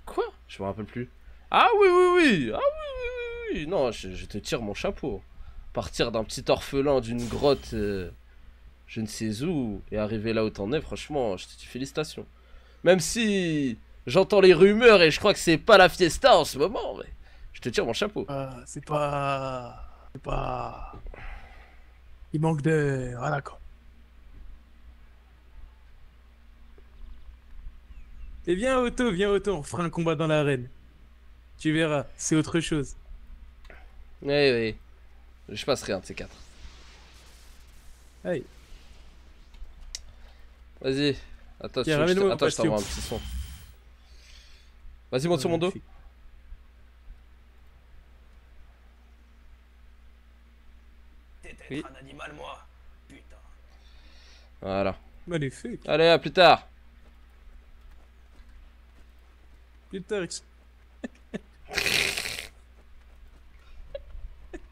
Quoi? Je me rappelle plus. Ah oui. Ah oui. Non, je te tire mon chapeau. Partir d'un petit orphelin d'une grotte, je ne sais où, et arriver là où t'en es, franchement, je te dis félicitations. Même si j'entends les rumeurs et je crois que c'est pas la fiesta en ce moment, mais je te tire mon chapeau. C'est pas... Il manque de... Voilà quoi. Et viens Otto, on fera un combat dans l'arène. Tu verras, c'est autre chose. Oui. Je passerai un de ces quatre. Hey. Vas-y. Attends, Tiens, je t'envoie un petit son. Vas-y, monte sur mon dos. T'es un animal, moi. Putain. Voilà. Magnifique. Allez, à plus tard. Putain,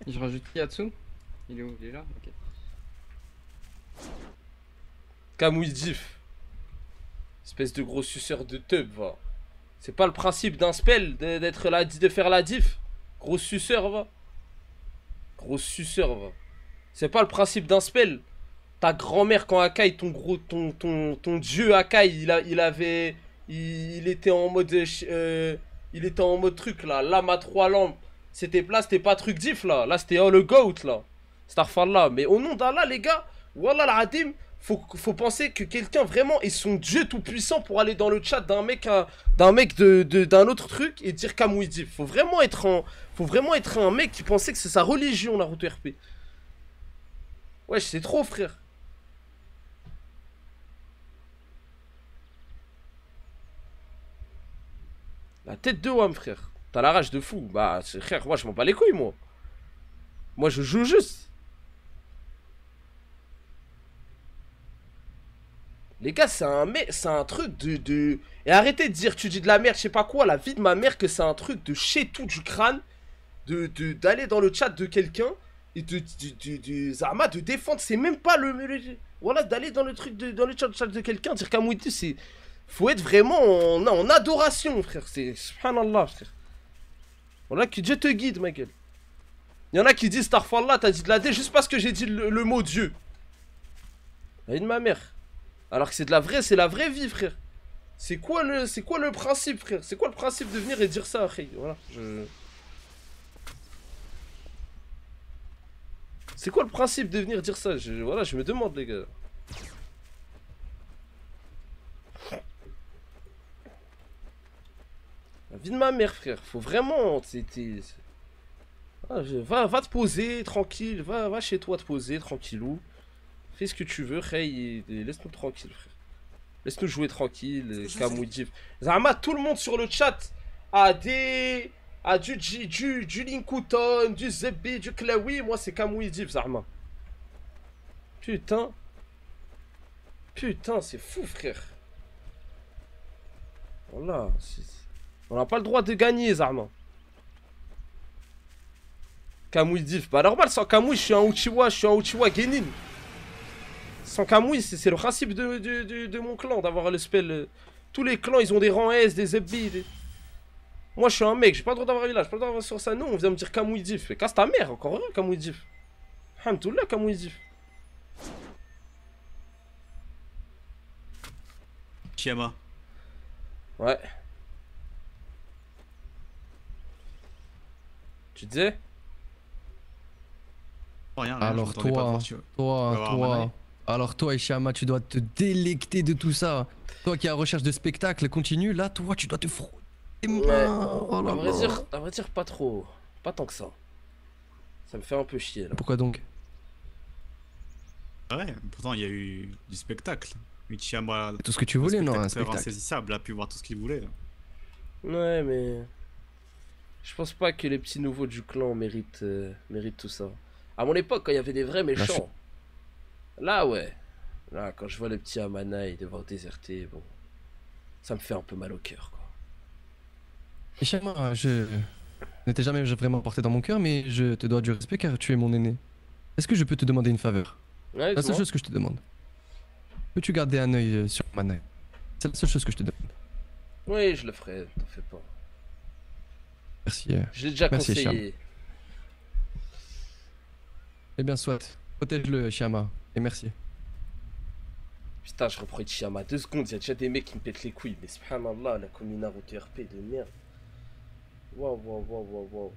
Je rajoute Yatsu. Il est où? Il est là? Ok. Kamui Diff. Espèce de gros suceur de teub, va. C'est pas le principe d'un spell de faire la diff. Gros suceur, va. Gros suceur, va. C'est pas le principe d'un spell. Ta grand-mère, quand Akai, ton dieu Akai, il était en mode... il était en mode truc, là. Lame à 3 lampes. C'était pas truc diff, là. Là, c'était le goat, là. Starfall, Mais au nom d'Allah, les gars, Wallah l'Adim, faut penser que quelqu'un vraiment est son dieu tout puissant pour aller dans le chat d'un mec d'un autre truc et dire Kamouidif. Faut vraiment être un mec qui pensait que c'est sa religion, Naruto RP. Wesh, c'est trop, frère. La tête de Wam, frère. T'as la rage de fou. Bah, frère, moi, je m'en bats les couilles, moi. Moi, je joue juste. Les gars, c'est un truc de... Et arrêtez de dire, tu dis de la merde, je sais pas quoi, la vie de ma mère, que c'est un truc de chez tout du crâne, d'aller dans le chat de quelqu'un, et Zama, de défendre, c'est même pas voilà, d'aller dans le truc, dans le chat de quelqu'un, dire Kamouidif, c'est... Faut être vraiment en adoration, frère, c'est... Subhanallah, frère. Voilà, que Dieu te guide, ma gueule. Il y en a qui disent, Starfallah, t'as dit de la D juste parce que j'ai dit le mot Dieu. La vie de ma mère. Alors que c'est la vraie vie, frère. C'est quoi le principe, frère? C'est quoi le principe de venir et dire ça, frère? Voilà, C'est quoi le principe de venir dire ça? Voilà, je me demande, les gars. La vie de ma mère, frère. Faut vraiment... Va te poser, tranquille. Va chez toi te poser, tranquillou. Fais ce que tu veux, Ray, laisse-nous tranquille, frère. Laisse-nous jouer tranquille, Kamouidif. Zama, tout le monde sur le chat a du Linkuton, du Zebbi, du Klawi. Moi, c'est Kamouidif, Zama. Putain. Putain, c'est fou, frère. Voilà. On n'a pas le droit de gagner, Zama. Kamouidif. Bah, normal, sans Kamouid, je suis un Uchiwa Genin. Sans Kamui, c'est le principe de mon clan, d'avoir le spell. Tous les clans, ils ont des rangs S, des Zebbi. Moi, je suis un mec, j'ai pas le droit d'avoir un village, j'ai pas le droit d'avoir sur ça. Non, on vient me dire Kamouidif. Casse ta mère, encore heureux, Kamouidif. Alhamdoulilah, Kamouidif. Chiama. Ouais. Tu disais? Rien, alors toi, Ishama, tu dois te délecter de tout ça. Toi qui es à recherche de spectacle continu, là, toi, tu dois te frotter les mains. Oh là là. À vrai dire, pas trop. Pas tant que ça. Ça me fait un peu chier, là. Pourquoi donc? Ouais, pourtant, il y a eu du spectacle. Uchiyama, tout ce que tu voulais, non, un spectacle insaisissable, a pu voir tout ce qu'il voulait. Ouais, mais... Je pense pas que les petits nouveaux du clan méritent tout ça. À mon époque, quand il y avait des vrais méchants... Là, ouais. Là, quand je vois le petit Amanai devoir déserter, bon... Ça me fait un peu mal au cœur, quoi. Ishama, je n'étais jamais vraiment porté dans mon cœur, mais je te dois du respect car tu es mon aîné. Est-ce que je peux te demander une faveur? Ouais, la seule chose que je te demande. Peux-tu garder un œil sur Amanai? C'est la seule chose que je te demande. Oui, je le ferai, t'en fais pas. Merci. Je l'ai déjà conseillé. Ishama. Eh bien, soit. Protège-le, Ishama. Et merci. Putain, je reprends Ishama 2 secondes, il y a déjà des mecs qui me pètent les couilles. Mais subhanallah, la commune Naruto RP de merde. Waouh, waouh, waouh, waouh, waouh.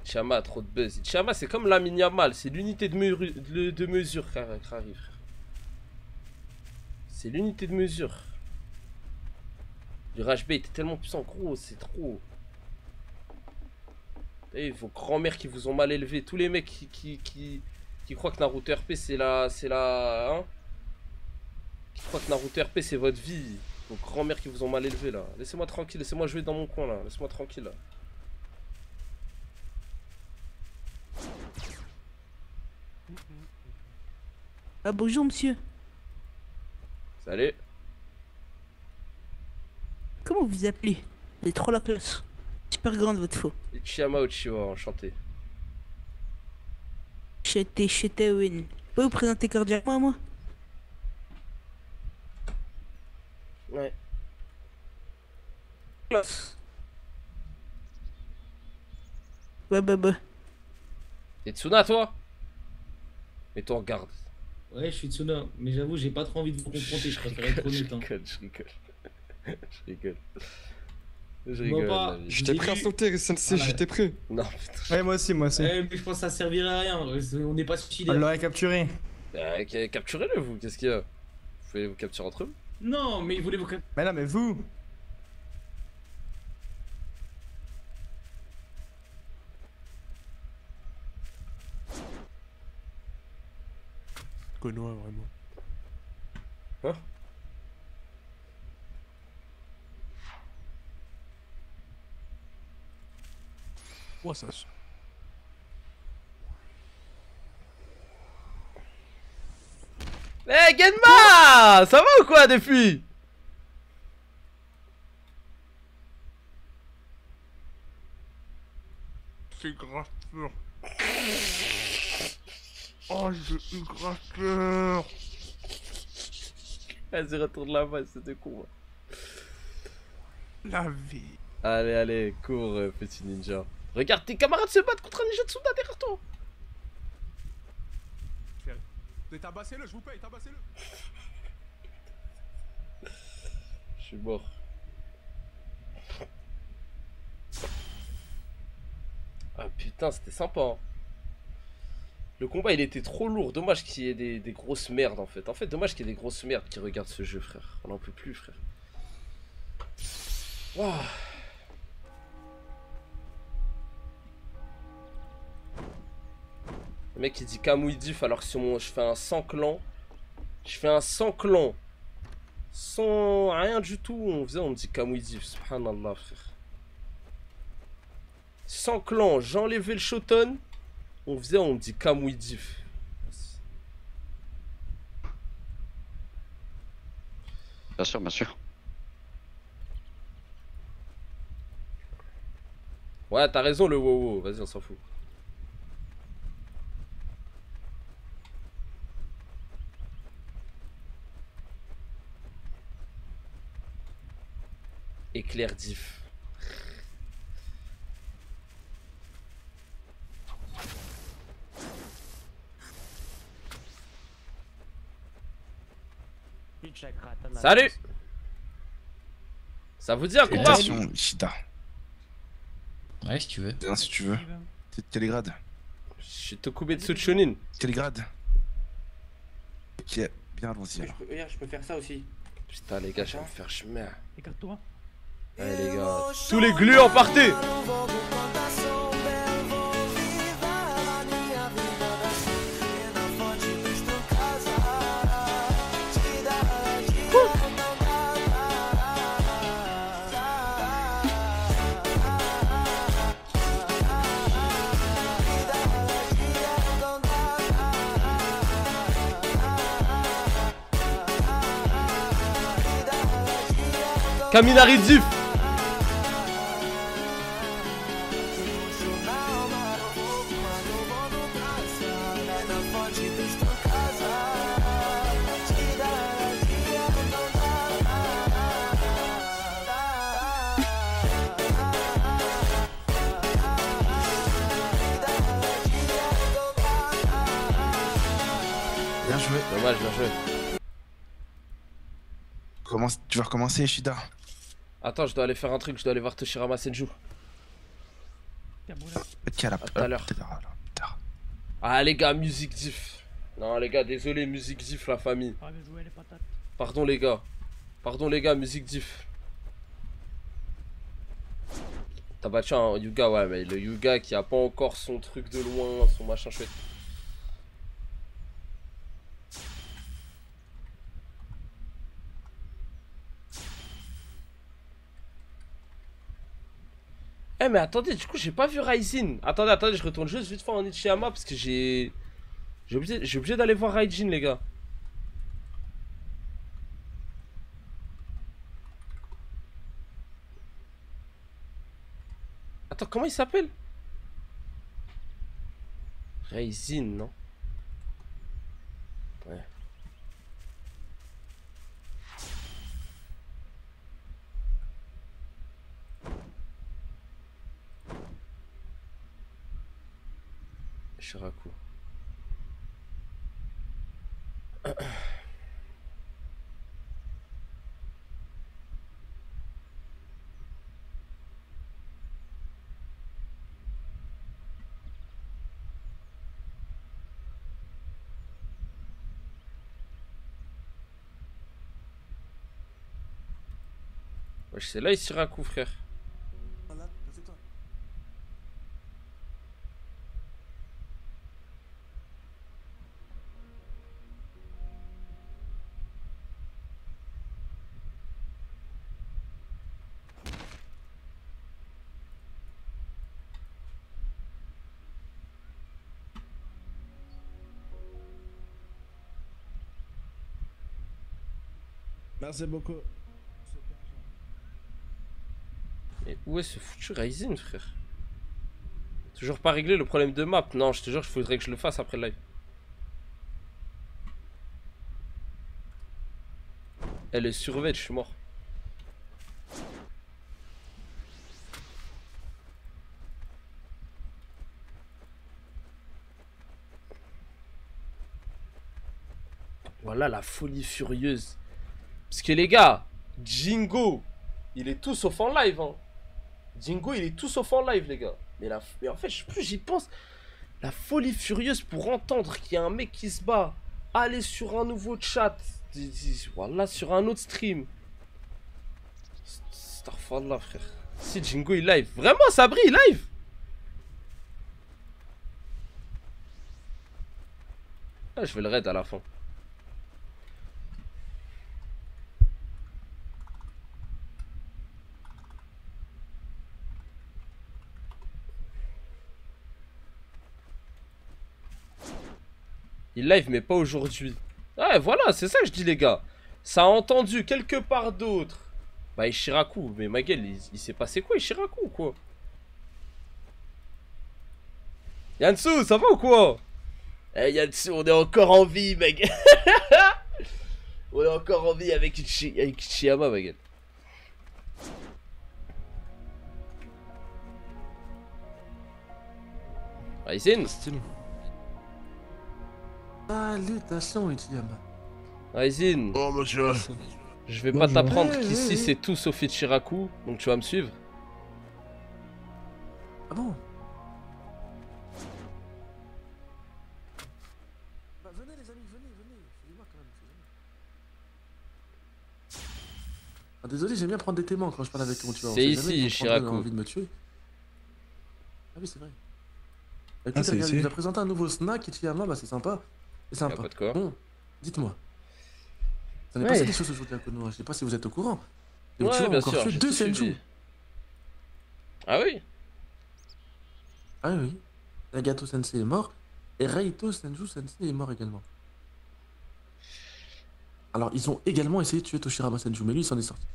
Ichama a trop de buzz. Ichama, c'est comme la Yamal, c'est l'unité de mesure, frère. C'est l'unité de mesure. Le Rage Bait est tellement puissant, gros, c'est trop. Et vos grands-mères qui vous ont mal élevé, tous les mecs qui croient que Naruto RP c'est la. Hein, qui croient que Naruto RP c'est votre vie. Vos grands-mères qui vous ont mal élevé là. Laissez-moi tranquille, laissez-moi jouer dans mon coin là. Laissez-moi tranquille là. Ah bonjour monsieur. Salut. vous vous appelez? Vous êtes trop la classe. Super grande votre faux. Ichiyama Uchiwa, enchanté. Chete Win. Vous pouvez vous présenter cordialement à moi? Ouais. Classe. Bah. T'es Tsuna, toi? Mets-toi en garde. Ouais, je suis Tsuna, mais j'avoue, j'ai pas trop envie de vous confronter, je préfère être honnête. Je rigole. Pas, J'étais prêt à sauter, Sensei, j'étais prêt. Non, putain. Ouais, moi aussi. Mais je pense que ça servirait à rien, on n'est pas suicidaire. On l'aurait capturé. Capturez-le, vous, qu'est-ce qu'il y a? Vous pouvez vous capturer entre eux? Non, mais il voulait vous capturer. Mais non, mais vous. Konoha, vraiment. Hein? Ouais, ça. Eh, Genma! Ça va ou quoi depuis? C'est grave peur. Oh, j'ai eu grave peur. Vas-y, retourne là-bas, c'était con. La vie. Allez, cours, petit ninja. Regarde, tes camarades se battent contre un ninja de Tsuna derrière toi. Tabassez-le, je vous paye, tabassez-le. Je suis mort. Ah putain, c'était sympa. Hein. Le combat il était trop lourd. Dommage qu'il y ait des grosses merdes en fait. Dommage qu'il y ait des grosses merdes qui regardent ce jeu, frère. On n'en peut plus, frère. Wow. Le mec il dit Kamui Diff alors que si je fais un 100 clan. Je fais un 100 clan. Sans rien du tout. On me dit Kamui Diff. Subhanallah, frère. 100 clans, j'enlevais le Shoton. On me dit Kamui Diff. Bien sûr, bien sûr. Ouais, t'as raison le wow. Vas-y, on s'en fout. Éclair Diff. Salut. Ça vous dit un combat? Attention, Ishida. Ouais, si tu veux. Bien, si tu veux. Quel grade? Je suis Tokubetsu Chunin. Quel grade? Ok, bien, allons-y alors. Je peux faire ça aussi. Putain, les gars, je vais me faire chemin. Écarte-toi. Allez, les gars. Tous les gluants partez. Kaminari Diff. Bien joué. Dommage, bien joué. Tu vas recommencer, Ishida. Attends, je dois aller faire un truc, je dois aller voir Toshirama Senju. À tout à l'heure. Ah les gars, musique diff. Non les gars, désolé, musique diff la famille. Pardon les gars, musique diff. T'as battu un Yuga, ouais, mais le Yuga qui a pas encore son truc de loin, son machin chouette. Eh mais attendez, du coup j'ai pas vu Raijin. Attendez, je retourne juste vite fait en Ichiyama parce que j'ai obligé d'aller voir Raijin les gars. Attends, comment il s'appelle? Raisin, non? Ouais. Shiraku. Wesh, c'est là, il Shiraku, frère. Merci beaucoup. Mais où est ce foutu Raisin, frère? Toujours pas réglé le problème de map. Non, je te jure, il faudrait que je le fasse après le live. Elle est survêt, je suis mort. Voilà la folie furieuse. Parce que les gars, Jingo, il est tout sauf en live, hein. Jingo, il est tout sauf en live, les gars. Mais en fait, plus j'y pense, la folie furieuse pour entendre qu'il y a un mec qui se bat, aller sur un nouveau chat, voilà, sur un autre stream. Starfallah, frère. Si Jingo, il live. Vraiment, Sabri, il live. Ah, je vais le raid à la fin. Il live mais pas aujourd'hui. Ouais voilà, c'est ça que je dis les gars. Ça a entendu quelque part d'autre. Bah Ishiraku, mais ma gueule, il s'est passé quoi Ishiraku ou quoi? Yansu, ça va ou quoi? Eh Yansu, on est encore en vie mec. On est encore en vie avec Ichiyama ma gueule. Raisin. Salutations, Ichiyama. Raisin. Oh, monsieur. Je vais pas t'apprendre qu'ici c'est tout sauf Ichiraku, donc tu vas me suivre. Ah bon? Bah, venez, les amis, venez. Suivez-moi quand même. Ah, désolé, j'aime bien prendre des témoins quand je parle avec mon tueur. C'est ici, Ichiraku. Envie de me tuer. Ah oui, c'est vrai. Écoute, regarde, il nous a présenté un nouveau snack, Ichiyama, bah c'est sympa. C'est sympa. Pas de quoi. Bon, dites-moi. Ça n'est pas des choses aujourd'hui à Konoha, je sais pas si vous êtes au courant. Et ouais, bien sûr, fait 2 Senju. Ah oui? Ah oui. Nagato Sensei est mort, et Raito Senju Sensei est mort également. Alors, ils ont également essayé de tuer Toshirama Senju, mais lui, il s'en est sorti.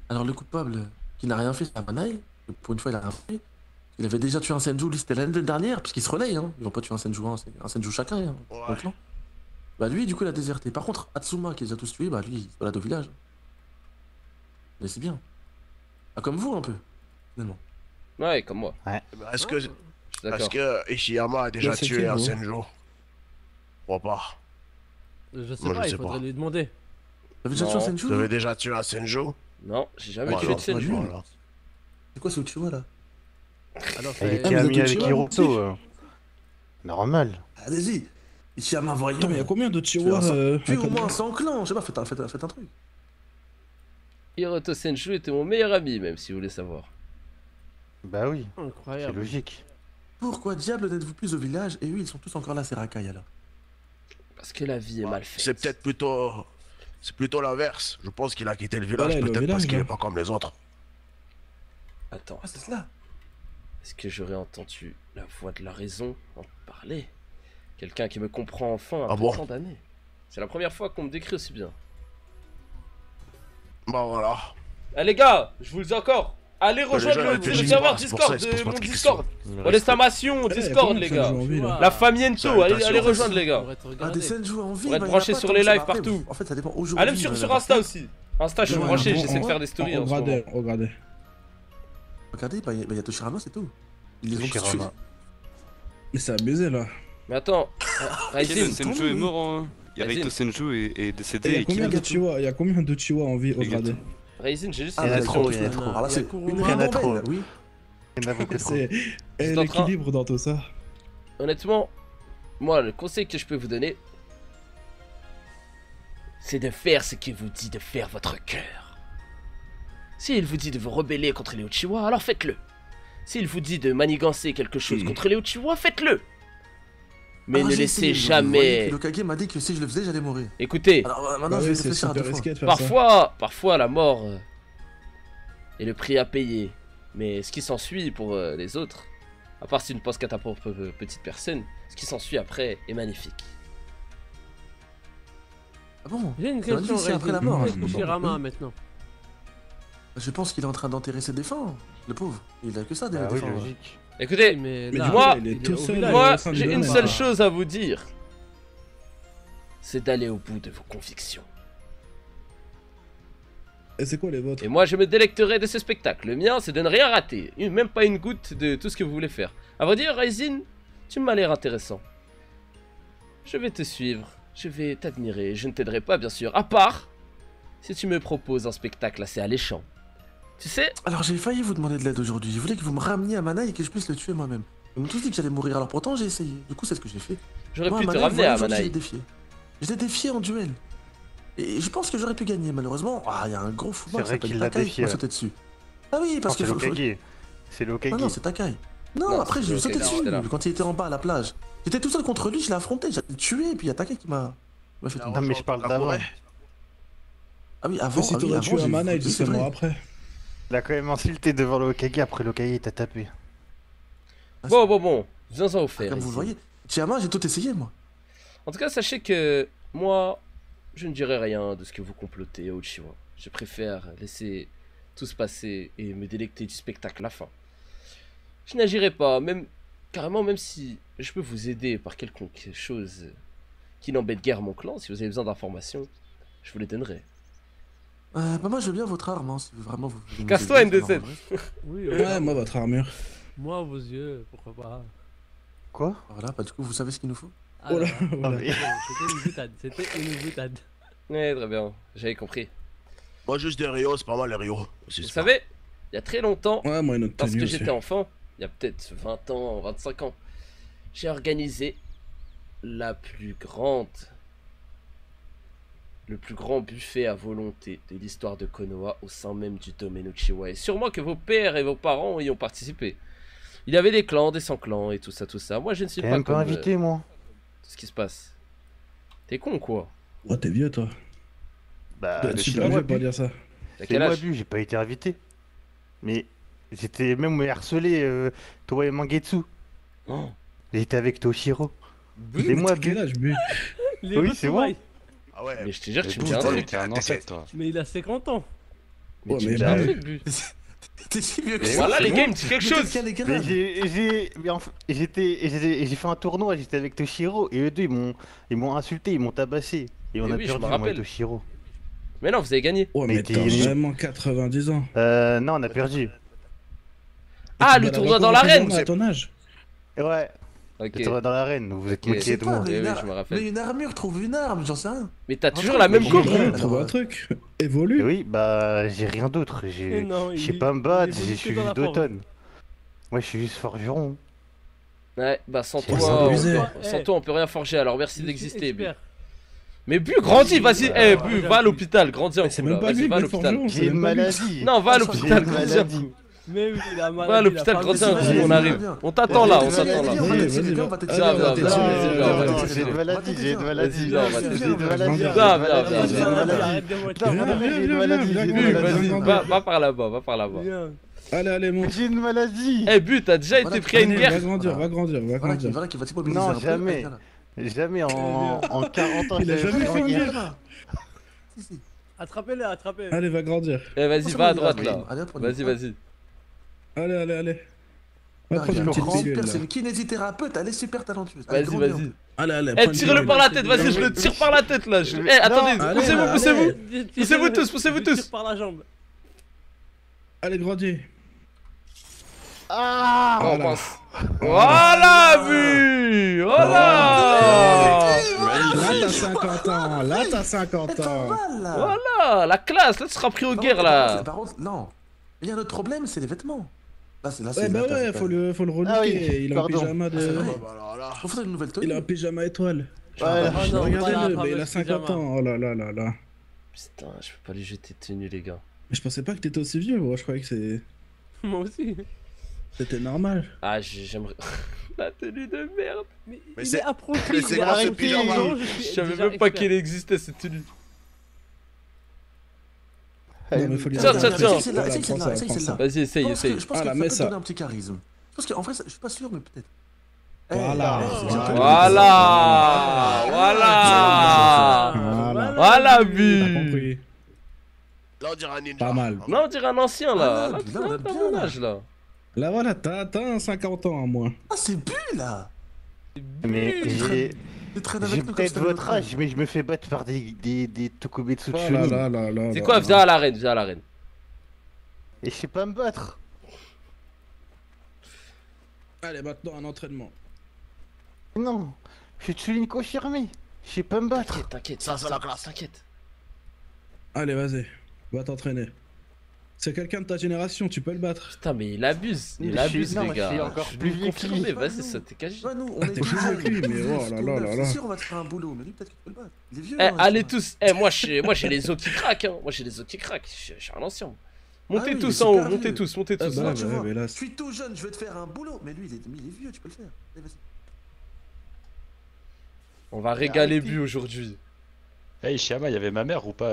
Alors, le coupable, qui n'a rien fait, c'est Amanai, pour une fois, il a rien fait. Il avait déjà tué un Senju, lui, c'était l'année dernière, parce qu'ils se relayent, hein. Ils vont pas tuer un Senju, hein. C'est un Senju chacun, hein. Ouais. Bah, lui, du coup, il a déserté. Par contre, Atsuma, qui les a tous tués, bah, lui, il se balade au village. Mais c'est bien. Ah, comme vous, un peu, finalement. Ouais, comme moi. Ouais. Est-ce que Ishiyama a déjà tué un Senju? Je crois pas. Je sais pas, il faudrait lui demander. T'avais déjà tué un Senju? Vous avez déjà tué un Senju? Non, j'ai jamais tué de Senju. C'est quoi ce Uchiwa là? Alors, il était ami avec Hiroto. Normal. Allez-y. Ichiyama, voyons. Attends, mais il y a combien de Uchiwa puis au moins 100 clans, je sais pas, faites un truc. Hiroto Senju était mon meilleur ami, même si vous voulez savoir. Bah oui. Incroyable. C'est logique. Pourquoi diable n'êtes-vous plus au village et eux ils sont tous encore là, ces racailles là? Parce que la vie est mal faite. C'est peut-être plutôt... C'est plutôt l'inverse. Je pense qu'il a quitté le village, peut-être parce qu'il est pas comme les autres. Attends. Ah, c'est cela. Est-ce que j'aurais entendu la voix de la raison en parler? Quelqu'un qui me comprend enfin après tant d'années. C'est la première fois qu'on me décrit aussi bien. Bah voilà. Eh les gars, je vous le dis encore, Allez rejoindre le serveur Discord de mon Discord. On est Stamation Discord, les gars. La Famiento, allez rejoindre, les gars. Ah, des Senju en vie. Pour être branché sur les lives partout. En fait, ça dépend aujourd'hui. Allez sur Insta aussi. Insta, je suis branché, j'essaie de faire des stories en ce moment. Regardez. Regardez, bah y a Toshirama, c'est tout. Ils les ont tous tués. Mais c'est abusé là. Mais attends, Raisin, Senju est mort en... Yarito Senju est décédé. Il y a combien de Chihuahua en vie? Regardez. Raisin, j'ai juste... Il y en a trop, il y en a trop. Alors là, c'est une ribambelle, oui. Il y en a beaucoup trop. C'est l'équilibre dans tout ça. Honnêtement, moi, le conseil que je peux vous donner, c'est de faire ce qu'il vous dit de faire votre cœur. S'il vous dit de vous rebeller contre les Uchiwa, alors faites-le. S'il vous dit de manigancer quelque chose contre les Uchiwa, faites-le. Mais ne laissez jamais... Le Kage m'a dit que si je le faisais, j'allais mourir. Écoutez, alors maintenant je vais réfléchir à deux fois. Parfois la mort est le prix à payer. Mais ce qui s'ensuit pour les autres, à part si tu ne penses qu'à ta propre petite personne, ce qui s'ensuit après est magnifique. Ah bon? J'ai une question, après la mort. Shirama maintenant. Je pense qu'il est en train d'enterrer ses défunts, le pauvre. Il a que ça des défunts. Logique. Écoutez, moi j'ai une seule chose à vous dire. C'est d'aller au bout de vos convictions. Et c'est quoi les vôtres? Et moi je me délecterai de ce spectacle. Le mien c'est de ne rien rater. Même pas une goutte de tout ce que vous voulez faire. À vrai dire, Raisin, tu m'as l'air intéressant. Je vais te suivre. Je vais t'admirer. Je ne t'aiderai pas bien sûr. À part si tu me proposes un spectacle assez alléchant. Tu sais... Alors j'ai failli vous demander de l'aide aujourd'hui. Je voulais que vous me rameniez à Manaï et que je puisse le tuer moi-même. Ils m'ont tous dit que j'allais mourir, alors pourtant j'ai essayé. Du coup c'est ce que j'ai fait. J'aurais pu te ramener à Manaï. Je l'ai défié en duel. Et je pense que j'aurais pu gagner, malheureusement. Ah, il y a un gros fou qui s'appelle Takai qui m'a sauté dessus. Ah oui, parce que... C'est le Okage. Non, c'est Takai. Non, après je lui ai sauté dessus quand il était en bas à la plage. J'étais tout seul contre lui, je l'ai affronté, j'ai tué, et puis il y a Takai qui m'a fait tomber. Non mais je parle d'avant. Ah oui, avant, si t'aurais tué Amana, il serait mort après. Il a quand même insulté devant le Okage, après le Okage il t'a tapé. Bon, viens-en au fait. Comme vous le voyez, Chiyama, j'ai tout essayé moi. En tout cas, sachez que moi, je ne dirai rien de ce que vous complotez à Uchiwa. Je préfère laisser tout se passer et me délecter du spectacle à la fin. Je n'agirai pas, carrément, même si je peux vous aider par quelconque chose qui n'embête guère mon clan, si vous avez besoin d'informations, je vous les donnerai. Bah moi je veux bien votre arme, hein, si vraiment vous... Casse-toi ND7. Oui, ouais, moi votre armure. Moi vos yeux, pourquoi pas. Quoi? Voilà, bah du coup vous savez ce qu'il nous faut. Oh là, c'était une boutade. Ouais, très bien, j'avais compris. Moi juste des Rio, c'est pas mal les Rio. Vous savez, il y a très longtemps, parce que j'étais enfant, il y a peut-être 20 ans, 25 ans, j'ai organisé le plus grand buffet à volonté de l'histoire de Konoha au sein même du domaine Uchiwa. Et sûrement que vos pères et vos parents y ont participé. Il y avait des clans, des sans-clans et tout ça. Moi je ne suis pas même pas invité moi. Tout ce qui se passe. T'es con quoi? Oh t'es vieux toi. Bah je vais pas dire ça. C'est moi bu, j'ai pas été invité. Mais j'étais même harcelé, toi et Mangetsu. Oh. J'étais avec Toshiro. C'est moi bu. Oui c'est moi. Ah ouais. Mais je te jure que tu me dis un truc. Un ancêtre toi. Mais il a 50 ans. Mais tu me dis un truc bu. T'es si vieux que ça. Voilà les games, c'est quelque chose. J'ai fait un tournoi, j'étais avec Toshiro et eux deux ils m'ont insulté, ils m'ont tabassé. Et on a perdu moi et Toshiro. Mais non, vous avez gagné. Oh mais t'as vraiment 90 ans. Non, on a perdu. Ah, le tournoi dans l'arène. À ton âge. Ouais. Le tournoi dans l'arène, vous êtes moqué de moi. Oui, je me rappelle. Mais une armure, trouve une arme, j'en sais rien. Mais t'as toujours la même coupe. Trouve un truc. Évolue. Oui, bah j'ai rien d'autre. Je sais pas me battre, je suis juste d'automne. Moi je suis juste forgeron. Ouais, bah sans toi on peut rien forger, alors merci d'exister. Mais Bu, grandis, vas-y, Bu, va à l'hôpital, grandis un coup là, vas-y, va à l'hôpital. J'ai une maladie. Non, va à l'hôpital, grandis un coup. Mais oui, la maladie. Va à l'hôpital, grandis un coup, on arrive. On t'attend là, on t'attend là. J'ai une maladie, j'ai une maladie. Va par là-bas, va par là-bas. Allez, monte. J'ai une maladie. Eh, Bu, t'as déjà été pris à une guerre. Va grandir. Non, jamais. Jamais en 40 ans. Il a jamais fait une guerre. Attrapez-le. Allez, va grandir. Eh, vas-y, va à droite là. Vas-y. Allez, allez, allez. Non, Va prendre une petite pilule, c'est là. une kinésithérapeute, elle est super talentueuse. Vas-y, vas-y. Allez, allez. Eh, tire-le par la tête, vas-y, je le tire par la tête là. Eh, attendez, poussez-vous, poussez-vous. Poussez-vous tous, poussez-vous tous. Par la jambe. Allez, grandis. Ah Oh, mince. Voilà, vu. Voilà. Là, t'as 50 ans. Là, t'as 50 ans. Voilà, la classe. Là, tu seras pris aux guerres là. Par contre, non. Il y a un autre problème, c'est les vêtements. Là, Ouais, bah ouais, faut le relooker. Ah oui, Il a un pardon. pyjama de. Faut faire une nouvelle tenue. Il a un pyjama étoile. Ouais, Regardez-le, mais il a 50 ans. Oh là là là là. Putain, je peux pas lui jeter de tenue, les gars. Mais je pensais pas que t'étais aussi vieux, moi. Je croyais que c'est. Moi aussi. C'était normal. Ah, j'aimerais. La tenue de merde. Mais Mais il c'est- est approché. mais c'est il est grave, ce approché, pyjama. non, Je suis savais déjà même pas expert. qu'elle existait cette tenue. Non, mais faut lui Tiens, dire. tiens, tiens. Essaye celle-là, essaye celle-là, essaye celle-là. Vas-y, essaye, essaye. Je pense Ah, que la ça peut messe, te donner ça. un petit charisme. Parce qu'en vrai, je suis pas sûr, mais peut-être. Voilà. Voilà. Voilà. Voilà, bu. Là, on dirait un ninja. Pas mal. Non, on dirait un ancien là. Ah, Là, là, on a t'as bien, mon là. âge là. Là, voilà, t'as un 50 ans en moins. Ah, c'est Bu là. Mais j'ai Tu traînes avec nous comme peut-être si t'avais votre notre âge, mais je me fais battre par des Tokubetsu de Oh là Chunin. là là là. C'est là quoi, là. viens à l'arène, viens à l'arène. Et je sais pas me battre. Allez, maintenant un entraînement. Non, je suis Chunin confirmé. Je sais pas me battre. T'inquiète, Ça, c'est la classe. t'inquiète. Allez, vas-y. Va t'entraîner. C'est quelqu'un de ta génération, tu peux le battre. Putain, mais il abuse, Mais il je abuse, suis- non, les je gars. suis encore Je plus peux vieux que confirmer, lui. vas-y, ça t'es cagé. Ouais, nous, on est T'es plus vieux que lui, mais oh là là là là. C'est sûr, on va te faire un boulot, mais lui, peut-être qu'il peut le battre. Il est vieux. Eh, hein, allez tu tous. Eh, moi, j'ai les os qui craquent, hein. Moi, j'ai les os qui craquent. Je suis un ancien. Montez oui, il tous est en haut, super montez vieux. tous, montez Ah tous. bah, vois. Tu vois, mais là, je suis tout jeune, je vais te faire un boulot. Mais lui, il est vieux, tu peux le faire. Allez, vas-y. On va régaler Bu aujourd'hui. Hey Ishiyama, il y avait ma mère ou pas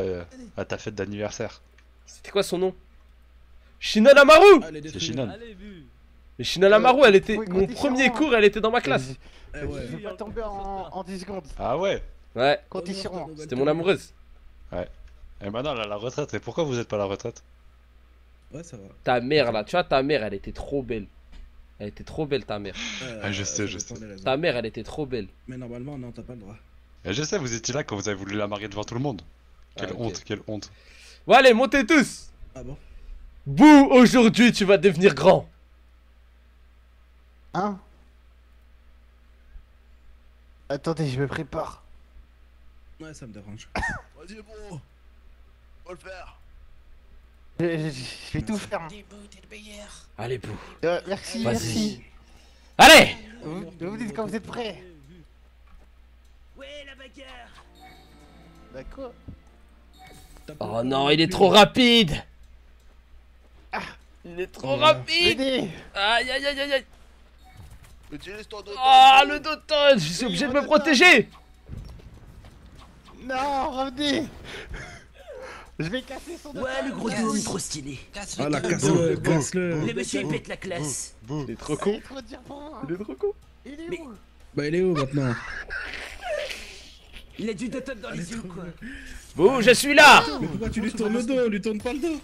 à ta fête d'anniversaire? C'était quoi son nom? Shinonamaru. C'est Shinon. Mais Shinonamaru, elle était. oui, Mon quand premier ils cours, elle était dans ma classe. Eh ouais. Je vais pas tomber en 10 secondes. Ah ouais? Ouais, Quand ils seront. c'était mon amoureuse. Ouais. Et maintenant elle a la retraite, et pourquoi vous êtes pas à la retraite? Ouais, ça va. Ta mère là, tu vois, ta mère, elle était trop belle. Elle était trop belle, ta mère. Ah, je sais, ça je dépend sais. des raisons. Ta mère, elle était trop belle. Mais normalement, non, t'as pas le droit. Et je sais, vous étiez là quand vous avez voulu la marier devant tout le monde. Quelle Ah, ok. honte, quelle honte. Bon, allez, montez tous. Ah bon? Bouh, aujourd'hui, tu vas devenir grand. Hein? Attendez, je me prépare. Ouais, ça me dérange. Vas-y, bro. Faut le faire. Je vais tout faire. Allez, Bouh. Merci, Vas-y. merci. Allez. Vous dites quand vous êtes prêts. Ouais, la bagarre. D'accord. Oh non, il est trop rapide. Il est trop rapide. Aidez. Aïe, aïe, aïe, aïe, aïe. Utilise ton dos. Ah, le Doton. Je suis obligé de me protéger. Non, revenez. Je vais casser son dos. Ouais, le gros dos, il est trop stylé. Ah la casse-le, casse-le. Le monsieur, il pète la classe. Il est trop con. Trop dur pour moi. Il est trop con. Il est où? Bah il est où maintenant? Il a du doton dans les yeux, quoi. Bouh, je suis là. Mais pourquoi tu lui tournes le dos? Lui tourne pas le dos.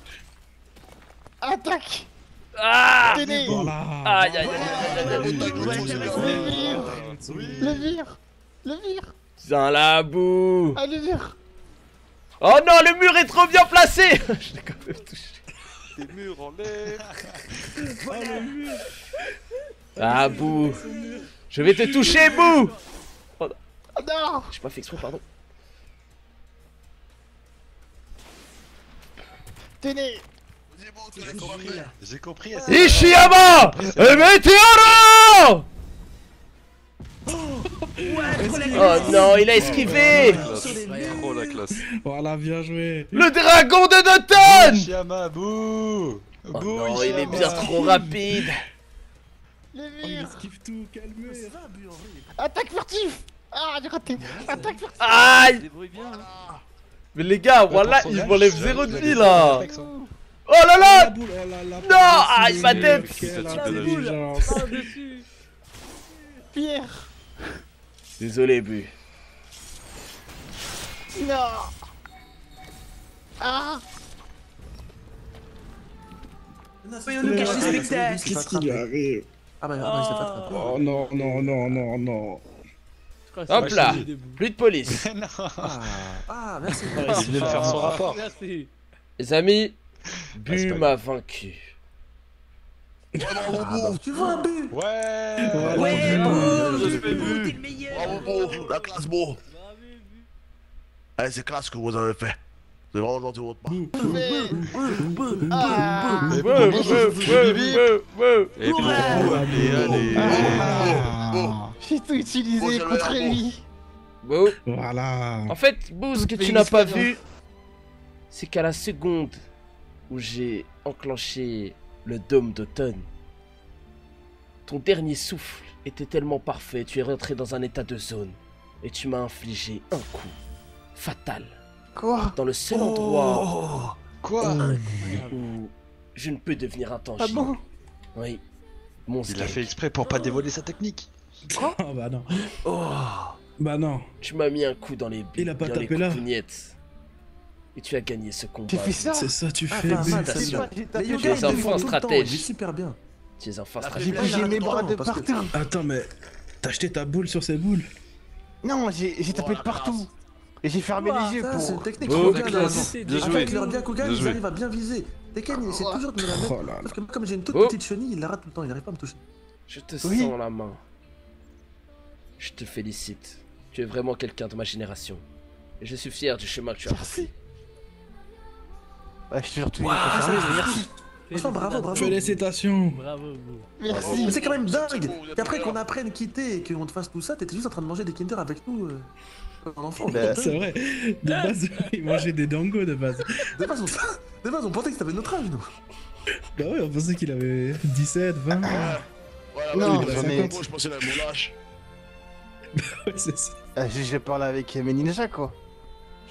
Attaque. Ah. Tenez. Voilà. Aïe, aïe, aïe, aïe, aïe. Le vire. Le vire. Tiens là, Bouh. Ah, le vire. Oh non, le mur est trop bien placé. Je l'ai quand même touché. Des murs en l'air. Ah, Bouh. Je vais te toucher, Bouh. Oh non. J'ai pas fait exprès, pardon. Tenez. J'ai compris. Ishiyama Meteoro. Oh non, il a esquivé. Trop la classe. Voilà, bien joué. Le dragon de Doton. Ishiyama, bouh. Oh non, il est bien trop rapide. Le Oh, il vire. esquive tout, calme. Attaque furtif. Ah, j'ai raté. Attaque furtif. Aïe. Débrouille bien. Mais les gars, voilà, il m'enlève 0 de vie là. Oh là là. Non, aïe, ma tête. Par-dessus. Pierre. Désolé, Bu. Non. Ah. Mais on nous cache les spectacles. Qu'est-ce qui lui arrive? Ah bah, il s'est fait attraper. Oh non, non, non, non, non. Hop là, plus de police. Ah, merci. Il vient de faire son rapport. Merci. Les amis, Bu m'a vaincu. Tu vois un but? Ouais. Ouais, Je t'es fais le Bu. meilleur. Bravo, la classe, beau. Allez, c'est classe ce que vous avez fait. C'est vraiment gentil de votre part. Et puis, allez. J'ai tout utilisé contre lui. Beau. Voilà. En fait, Beau, ce que tu n'as pas vu, c'est qu'à la seconde où j'ai enclenché le dôme d'automne, ton dernier souffle était tellement parfait, tu es rentré dans un état de zone et tu m'as infligé un coup fatal. Quoi? Dans le seul endroit Quoi? où je ne peux devenir intangible. Ah bon? Oui. Mon Il a fait exprès pour pas dévoiler sa technique. Oh bah non. Bah non. Tu m'as mis un coup dans les Il a pas dans les tapé là. coupignettes. Et tu as gagné ce combat. J'ai fait ça? C'est ça, tu Ah, fais. pas mal, c'est ça. ça. Mais Yoga, Tu es il un défend fin tout le temps, stratège. il est super bien. Tu es un fin J'ai stratège. bougé mes bras de parce que- partout. Attends, mais t'as jeté ta boule sur ses boules? Non, j'ai tapé de partout. Et j'ai fermé les yeux Ça, c'est une pour... technique. Oh, Kogan, classe. bien joué. avec leur bien Kogan, Bien ils joué. arrivent à bien viser. Tekken, il essaie toujours de me la mettre. Oh là là. Sauf que moi, comme j'ai une toute Oh. petite chenille, il la rate tout le temps, il arrive pas à me toucher. Je te Oui. sens la main. Je te félicite. Tu es vraiment quelqu'un de ma génération. Et je suis fier du chemin que tu as pris. Ouais, je suis surtout... Merci. Franchement, bravo, bravo. Félicitations. Bravo, vous. Merci. Mais c'est quand même dingue. Et après qu'on apprenne quitter et qu'on te fasse tout ça, t'étais juste en train de manger des Kinder avec nous. Comme un enfant. Bah, C'est vrai. De base, il mangeait des dangos de base. De base, on pensait que t'avais notre âge, nous. Bah ouais, on pensait qu'il avait 17, 20. Voilà, Non, il a j'en ai- 50 ans, je pensais qu'il avait mon âge. Ouais, c'est ça. J'ai parlé avec mes ninjas, quoi.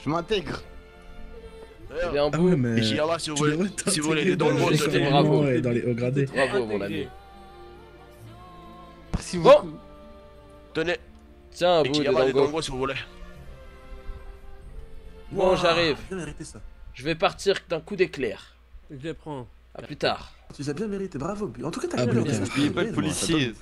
Je m'intègre. Eh bien, Ah Bou, ouais, mais. Et si là, si vous tu voulez, devrais si vous voulez t'intégrer les dans dangos, les c'était bravo. carrément, ouais, dans les hauts gradés. bravo mon ami. Merci Bon. beaucoup. Tenez, Tiens, et Bou, qui des y a des dangos. dangos si vous voulez. Bon, Wow, j'arrive. Bien mérité ça. Je vais partir d'un coup d'éclair. Je les prends. A plus tard. Tu les as bien mérité, bravo. En tout cas, t'as Ah, gagné bah, le ok. reste. N'oubliez pas le Ouais, policier.